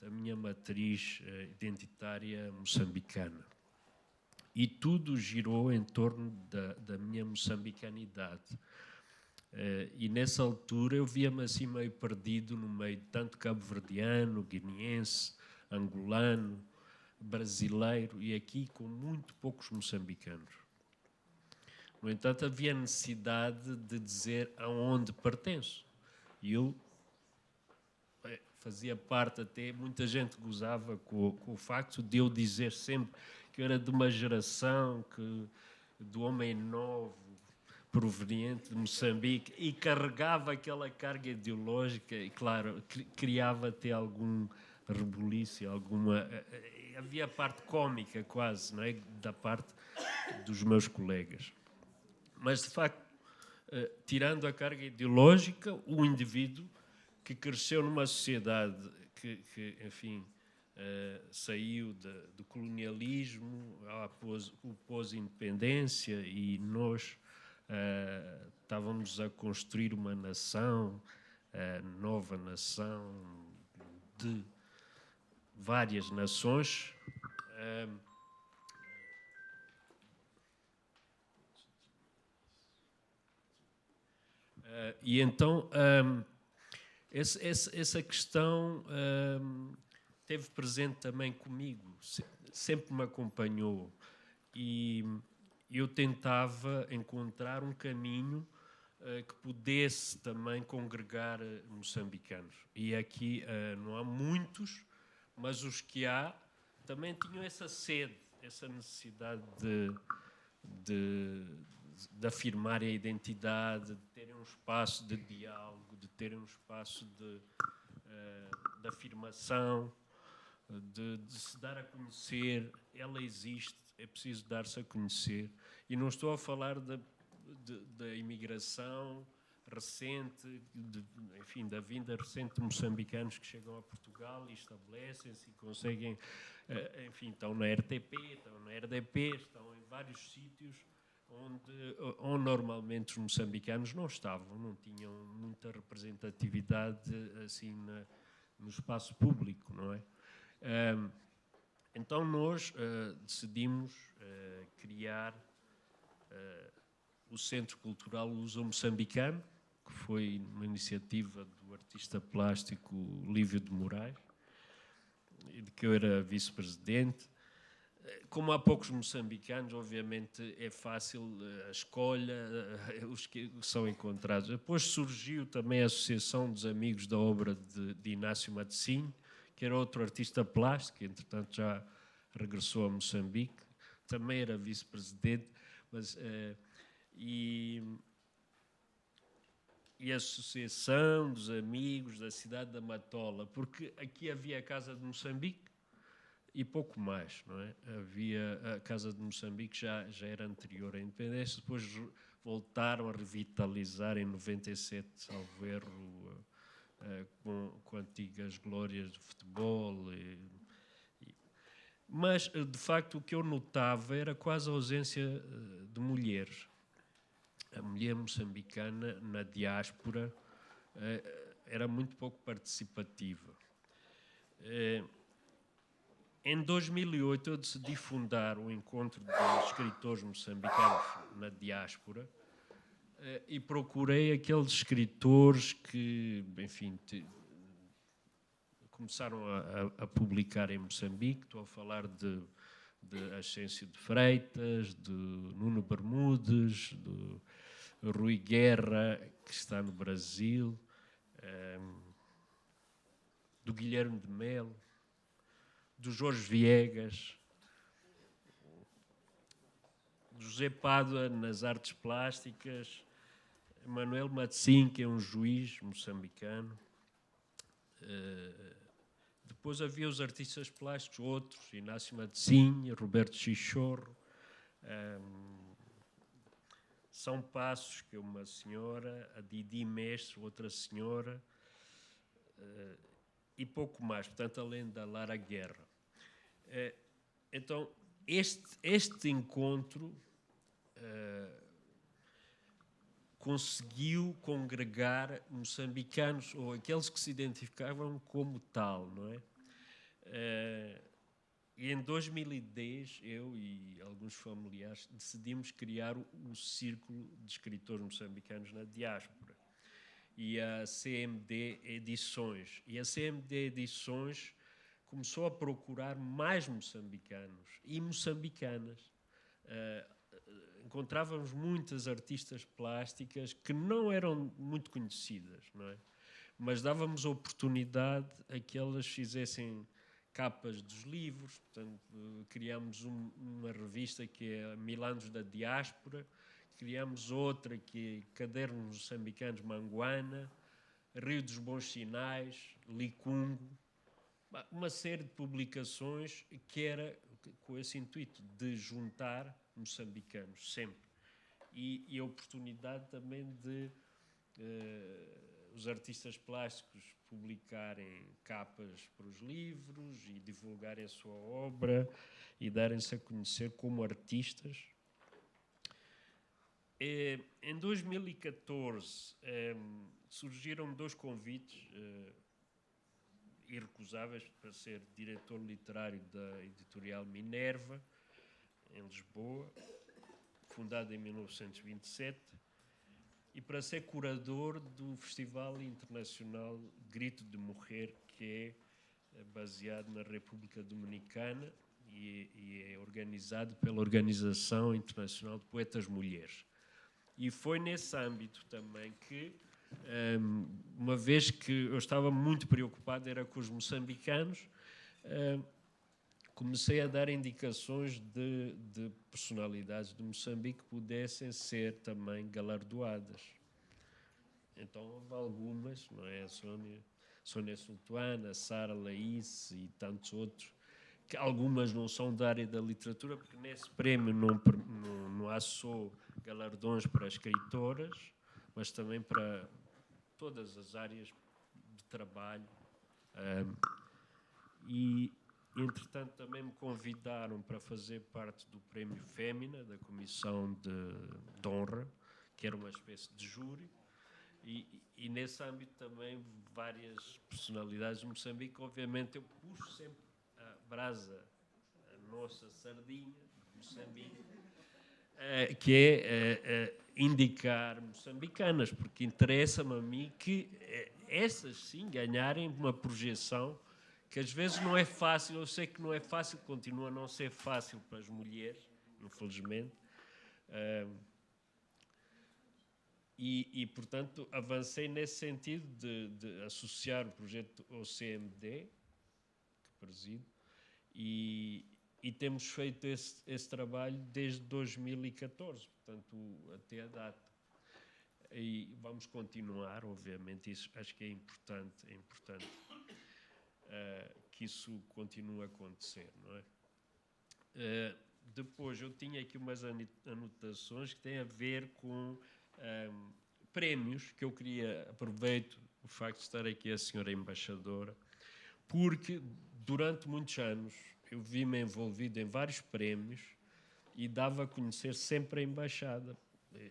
a minha matriz identitária moçambicana. E tudo girou em torno da minha moçambicanidade. E nessa altura eu via-me assim meio perdido no meio de tanto cabo-verdiano, guineense, angolano, brasileiro, e aqui com muito poucos moçambicanos. No entanto, havia necessidade de dizer aonde pertenço. E eu fazia parte até, muita gente gozava com o facto de eu dizer sempre que eu era de uma geração do homem novo, proveniente de Moçambique, e carregava aquela carga ideológica e, claro, criava até algum rebuliço, havia a parte cómica quase, não é? Da parte dos meus colegas. Mas, de facto, tirando a carga ideológica, o indivíduo que cresceu numa sociedade que enfim, saiu do colonialismo, o pós-independência, e nós estávamos a construir uma nação, nova nação de várias nações. E então essa questão esteve presente também comigo, sempre me acompanhou, e eu tentava encontrar um caminho que pudesse também congregar moçambicanos. E aqui não há muitos, mas os que há também tinham essa sede, essa necessidade de afirmarem a identidade, de terem um espaço de diálogo, de terem um espaço de afirmação, de se dar a conhecer. Ela existe, é preciso dar-se a conhecer. E não estou a falar da imigração recente, enfim, da vinda recente de moçambicanos que chegam a Portugal e estabelecem-se e conseguem, enfim, estão na RTP, estão na RDP, estão em vários sítios onde normalmente os moçambicanos não estavam, não tinham muita representatividade assim no espaço público, não é? Então nós decidimos criar o Centro Cultural Luso-Moçambicano, que foi uma iniciativa do artista plástico Lívio de Moraes, de que eu era vice-presidente. Como há poucos moçambicanos, obviamente é fácil a escolha, os que são encontrados. Depois surgiu também a Associação dos Amigos da Obra de Inácio Matosinho, que era outro artista plástico, que entretanto já regressou a Moçambique, também era vice-presidente, mas e a Associação dos Amigos da Cidade da Matola, porque aqui havia a Casa de Moçambique e pouco mais, não é? Havia a Casa de Moçambique, já era anterior à independência, depois voltaram a revitalizar em 97, salvo erro, com antigas glórias de futebol. Mas, de facto, o que eu notava era quase a ausência de mulheres. A mulher moçambicana na diáspora era muito pouco participativa. Em 2008 eu decidi fundar o Encontro de Escritores Moçambicanos na Diáspora e procurei aqueles escritores que, enfim, começaram a publicar em Moçambique. Estou a falar de Ascêncio de Freitas, de Nuno Bermudes, de Rui Guerra, que está no Brasil, do Guilherme de Melo, do Jorge Viegas, do José Pádua nas artes plásticas, Manuel Matsim, que é um juiz moçambicano. Depois havia os artistas plásticos, outros, Inácio Matsim, Roberto Chichorro, São Passos, que é uma senhora, a Didi Mestre, outra senhora, e pouco mais, portanto, além da Lara Guerra. Então, este encontro conseguiu congregar moçambicanos, ou aqueles que se identificavam como tal, não é? E em 2010, eu e alguns familiares decidimos criar o Círculo de Escritores Moçambicanos na Diáspora e a CMD Edições. E a CMD Edições começou a procurar mais moçambicanos e moçambicanas. Encontrávamos muitas artistas plásticas que não eram muito conhecidas, não é? Mas dávamos a oportunidade a que elas fizessem capas dos livros. Portanto, criámos uma revista que é Milanos da Diáspora, criámos outra que é Cadernos Moçambicanos Manguana, Rio dos Bons Sinais, Licungo, uma série de publicações que era com esse intuito de juntar moçambicanos sempre. E a oportunidade também de os artistas plásticos publicarem capas para os livros e divulgarem a sua obra e darem-se a conhecer como artistas. Em 2014 surgiram 2 convites irrecusáveis para ser diretor literário da editorial Minerva, em Lisboa, fundada em 1927, e para ser curador do Festival Internacional Grito de Morrer, que é baseado na República Dominicana e é organizado pela Organização Internacional de Poetas Mulheres. E foi nesse âmbito também que, uma vez que eu estava muito preocupado era com os moçambicanos, comecei a dar indicações de personalidades de Moçambique que pudessem ser também galardoadas. Então houve algumas, não é? A Sônia Sultana, a Sara Laís e tantos outros, que algumas não são da área da literatura, porque nesse prémio não há só galardões para escritoras, mas também para todas as áreas de trabalho. E, entretanto, também me convidaram para fazer parte do Prémio Fémina, da Comissão de Honra, que era uma espécie de júri, e nesse âmbito também várias personalidades de Moçambique. Obviamente eu puxo sempre a brasa, a nossa sardinha de Moçambique, que é indicar moçambicanas, porque interessa-me a mim que essas sim ganharem uma projeção que às vezes não é fácil. Eu sei que não é fácil, continua a não ser fácil para as mulheres, infelizmente. Portanto, avancei nesse sentido de associar o projeto ao CMD, que presido, e temos feito esse trabalho desde 2014, portanto, até a data. E vamos continuar, obviamente, isso acho que é importante que isso continue a acontecer, não é? Depois, eu tinha aqui umas anotações que têm a ver com prémios, que eu queria, aproveito o facto de estar aqui a senhora embaixadora, porque durante muitos anos eu vi-me envolvido em vários prémios e dava a conhecer sempre a embaixada.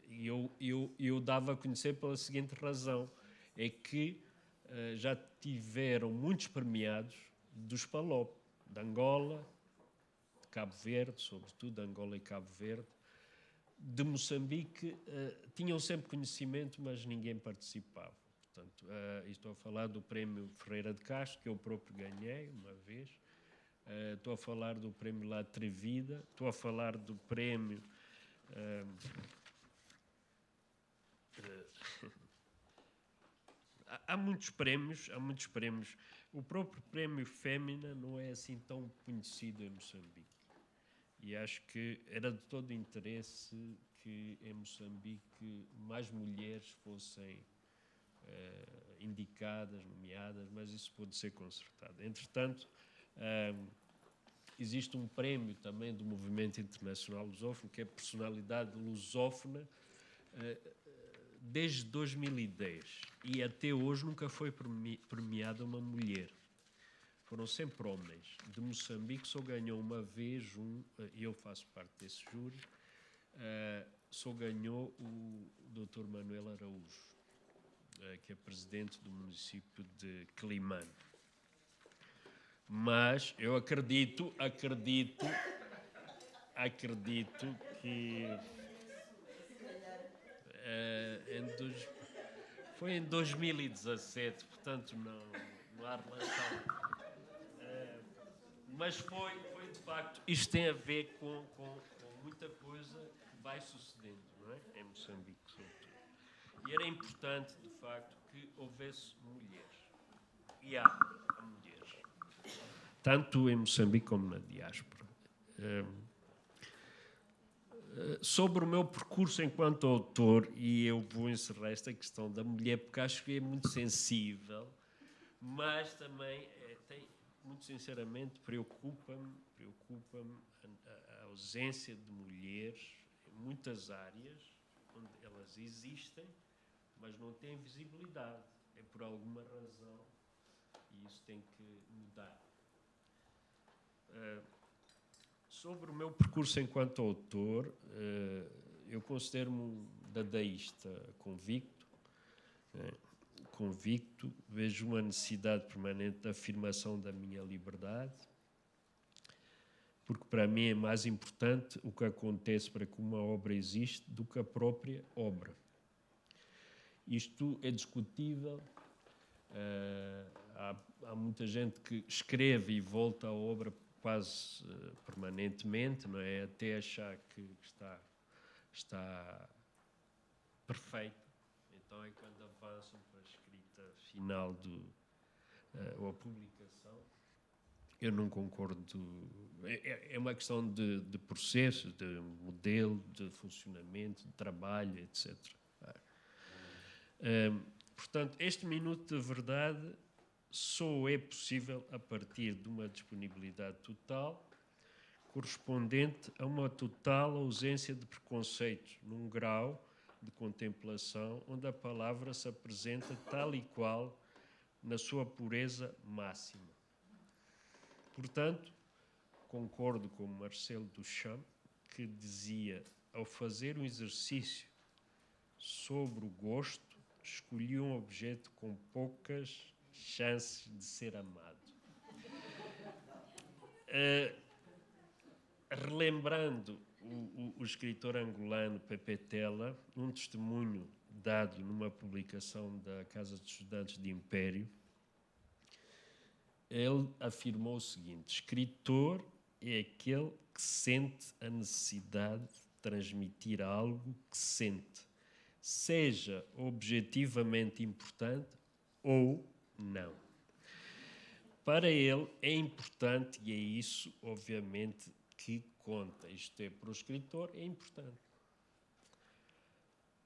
E eu dava a conhecer pela seguinte razão, é que já tiveram muitos premiados dos PALOP, de Angola, de Cabo Verde, sobretudo de Angola e Cabo Verde, de Moçambique, tinham sempre conhecimento, mas ninguém participava. Portanto, estou a falar do Prémio Ferreira de Castro, que eu próprio ganhei uma vez. Estou a falar do Prémio La Atrevida. Estou a falar do Prémio... Há muitos prémios. O próprio Prémio Fémina não é assim tão conhecido em Moçambique. E acho que era de todo interesse que em Moçambique mais mulheres fossem indicadas, nomeadas, mas isso pode ser consertado. Entretanto, existe um prémio também do Movimento Internacional Lusófono, que é a personalidade lusófona, desde 2010. E até hoje nunca foi premiada uma mulher. Foram sempre homens. De Moçambique só ganhou uma vez e eu faço parte desse júri, só ganhou o Dr. Manuel Araújo, que é presidente do município de Climane. Mas eu acredito que foi em 2017, portanto não há relação. Mas foi de facto, isto tem a ver com muita coisa que vai sucedendo, não é? Em Moçambique, sobretudo. E era importante, de facto, que houvesse mulheres. E há mulheres. Tanto em Moçambique como na diáspora. Sobre o meu percurso enquanto autor, e eu vou encerrar esta questão da mulher, porque acho que é muito sensível, mas também muito sinceramente, preocupa-me a ausência de mulheres em muitas áreas onde elas existem, mas não têm visibilidade. É por alguma razão e isso tem que mudar. Sobre o meu percurso enquanto autor, eu considero-me um dadaísta convicto. Vejo uma necessidade permanente de afirmação da minha liberdade, porque para mim é mais importante o que acontece para que uma obra existe do que a própria obra. Isto é discutível, há muita gente que escreve e volta à obra quase permanentemente, não é? Até achar que está perfeito. Então é quando avançam para a escrita final ou a publicação. Eu não concordo. É uma questão de processo, de modelo, de funcionamento, de trabalho, etc. Portanto, este minuto de verdade só é possível a partir de uma disponibilidade total, correspondente a uma total ausência de preconceitos, num grau de contemplação onde a palavra se apresenta tal e qual na sua pureza máxima. Portanto, concordo com Marcel Duchamp, que dizia, ao fazer um exercício sobre o gosto, escolhi um objeto com poucas chances de ser amado. Relembrando o escritor angolano Pepe Tela, um testemunho dado numa publicação da Casa de Estudantes de Império, ele afirmou o seguinte: escritor é aquele que sente a necessidade de transmitir algo que sente, seja objetivamente importante ou não. Para ele é importante e é isso, obviamente, que conta. Isto é, para o escritor, é importante.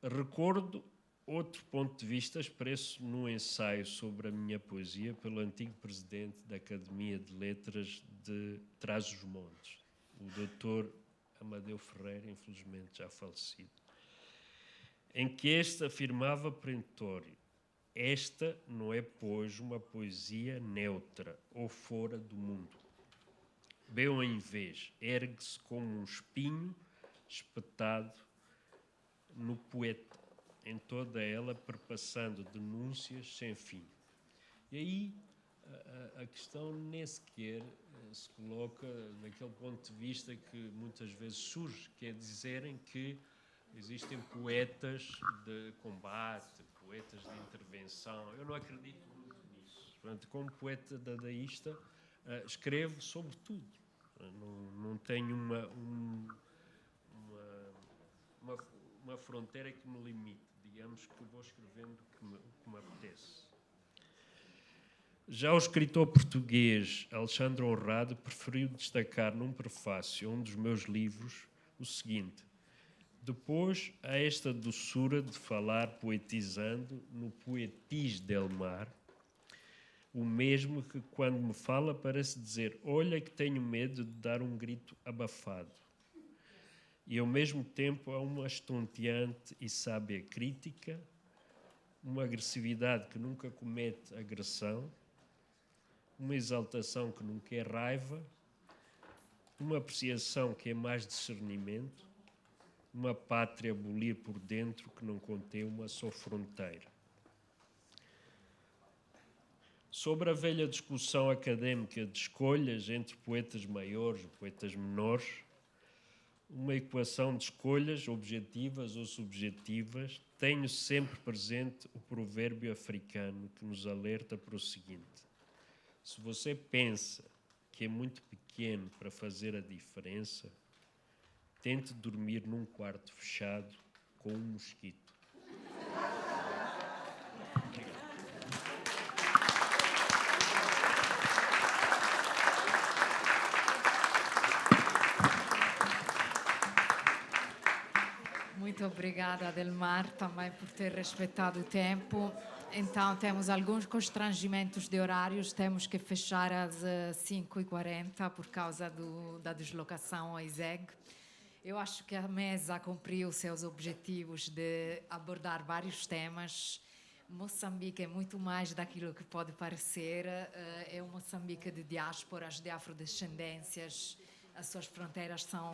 Recordo outro ponto de vista expresso num ensaio sobre a minha poesia pelo antigo presidente da Academia de Letras de Trás-os-Montes, o Dr. Amadeu Ferreira, infelizmente já falecido, em que este afirmava perentório: esta não é, pois, uma poesia neutra ou fora do mundo. Bem ao invés, ergue-se como um espinho espetado no poeta, em toda ela perpassando denúncias sem fim. E aí a questão nem sequer se coloca naquele ponto de vista que muitas vezes surge, que é dizerem que existem poetas de combate, poetas de intervenção. Eu não acredito muito nisso. Portanto, como poeta dadaísta, escrevo sobre tudo. Não tenho uma fronteira que me limite. Digamos que vou escrevendo o que me apetece. Já o escritor português Alexandre Honrado preferiu destacar num prefácio a um dos meus livros o seguinte: depois há esta doçura de falar poetizando no Poetis del Mar, o mesmo que quando me fala parece dizer: olha que tenho medo de dar um grito abafado. E ao mesmo tempo há uma estonteante e sábia crítica, uma agressividade que nunca comete agressão, uma exaltação que nunca é raiva, uma apreciação que é mais discernimento, uma pátria a abolir por dentro que não contém uma só fronteira. Sobre a velha discussão académica de escolhas entre poetas maiores e poetas menores, uma equação de escolhas objetivas ou subjetivas, tenho sempre presente o provérbio africano que nos alerta para o seguinte: se você pensa que é muito pequeno para fazer a diferença, tente dormir num quarto fechado com um mosquito. Muito obrigada, Adelmar, também por ter respeitado o tempo. Então, temos alguns constrangimentos de horários, temos que fechar às 5h40 por causa da deslocação ao ISEG. Eu acho que a mesa cumpriu seus objetivos de abordar vários temas. Moçambique é muito mais daquilo que pode parecer. É um Moçambique de diásporas, de afrodescendências. As suas fronteiras são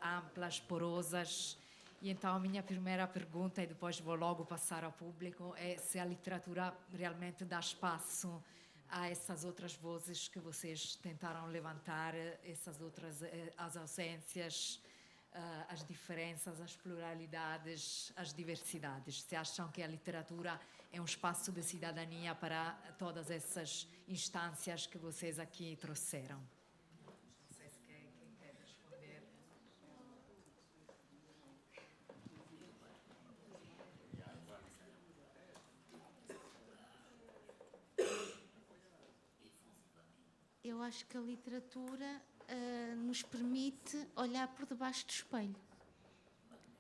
amplas, porosas. E então a minha primeira pergunta, e depois vou logo passar ao público, é se a literatura realmente dá espaço a essas outras vozes que vocês tentaram levantar, essas outras, as ausências, as diferenças, as pluralidades, as diversidades. Se acham que a literatura é um espaço de cidadania para todas essas instâncias que vocês aqui trouxeram? Não sei se quem quer responder. Eu acho que a literatura nos permite olhar por debaixo do espelho,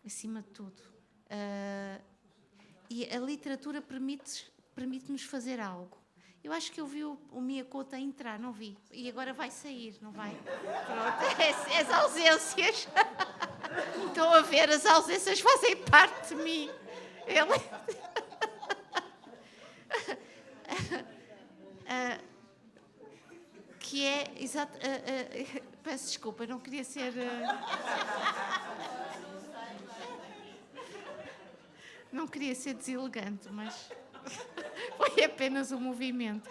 acima de tudo. E a literatura permite-nos fazer algo. Eu acho que eu vi o Mia Couto entrar, não vi? E agora vai sair, não vai? Pronto, as ausências. Estão a ver, as ausências fazem parte de mim. Que é exato. Peço desculpa, não queria ser. Não queria ser deselegante, mas foi apenas um movimento.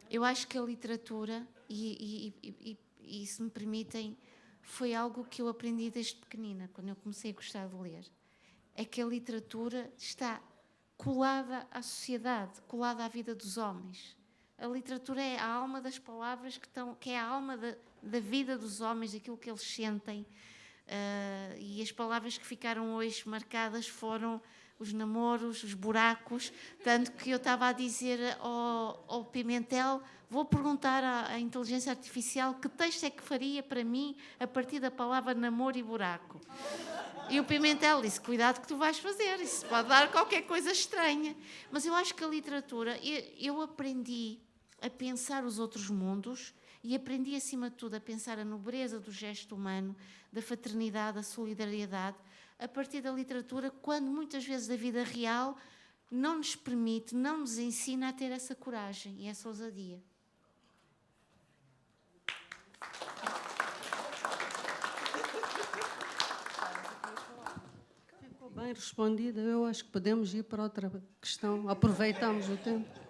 Eu acho que a literatura, e se me permitem, foi algo que eu aprendi desde pequenina, quando eu comecei a gostar de ler. É que a literatura está colada à sociedade, colada à vida dos homens. A literatura é a alma das palavras, que é a alma da vida dos homens, daquilo que eles sentem. E as palavras que ficaram hoje marcadas foram os namoros, os buracos, tanto que eu estava a dizer ao Pimentel, vou perguntar à inteligência artificial que texto é que faria para mim a partir da palavra namoro e buraco. E o Pimentel disse, cuidado que tu vais fazer, isso pode dar qualquer coisa estranha. Mas eu acho que a literatura, eu aprendi a pensar os outros mundos e aprendi, acima de tudo, a pensar a nobreza do gesto humano, da fraternidade, da solidariedade, a partir da literatura, quando muitas vezes a vida real não nos permite, não nos ensina a ter essa coragem e essa ousadia. Ficou bem respondida. Eu acho que podemos ir para outra questão. Aproveitamos o tempo.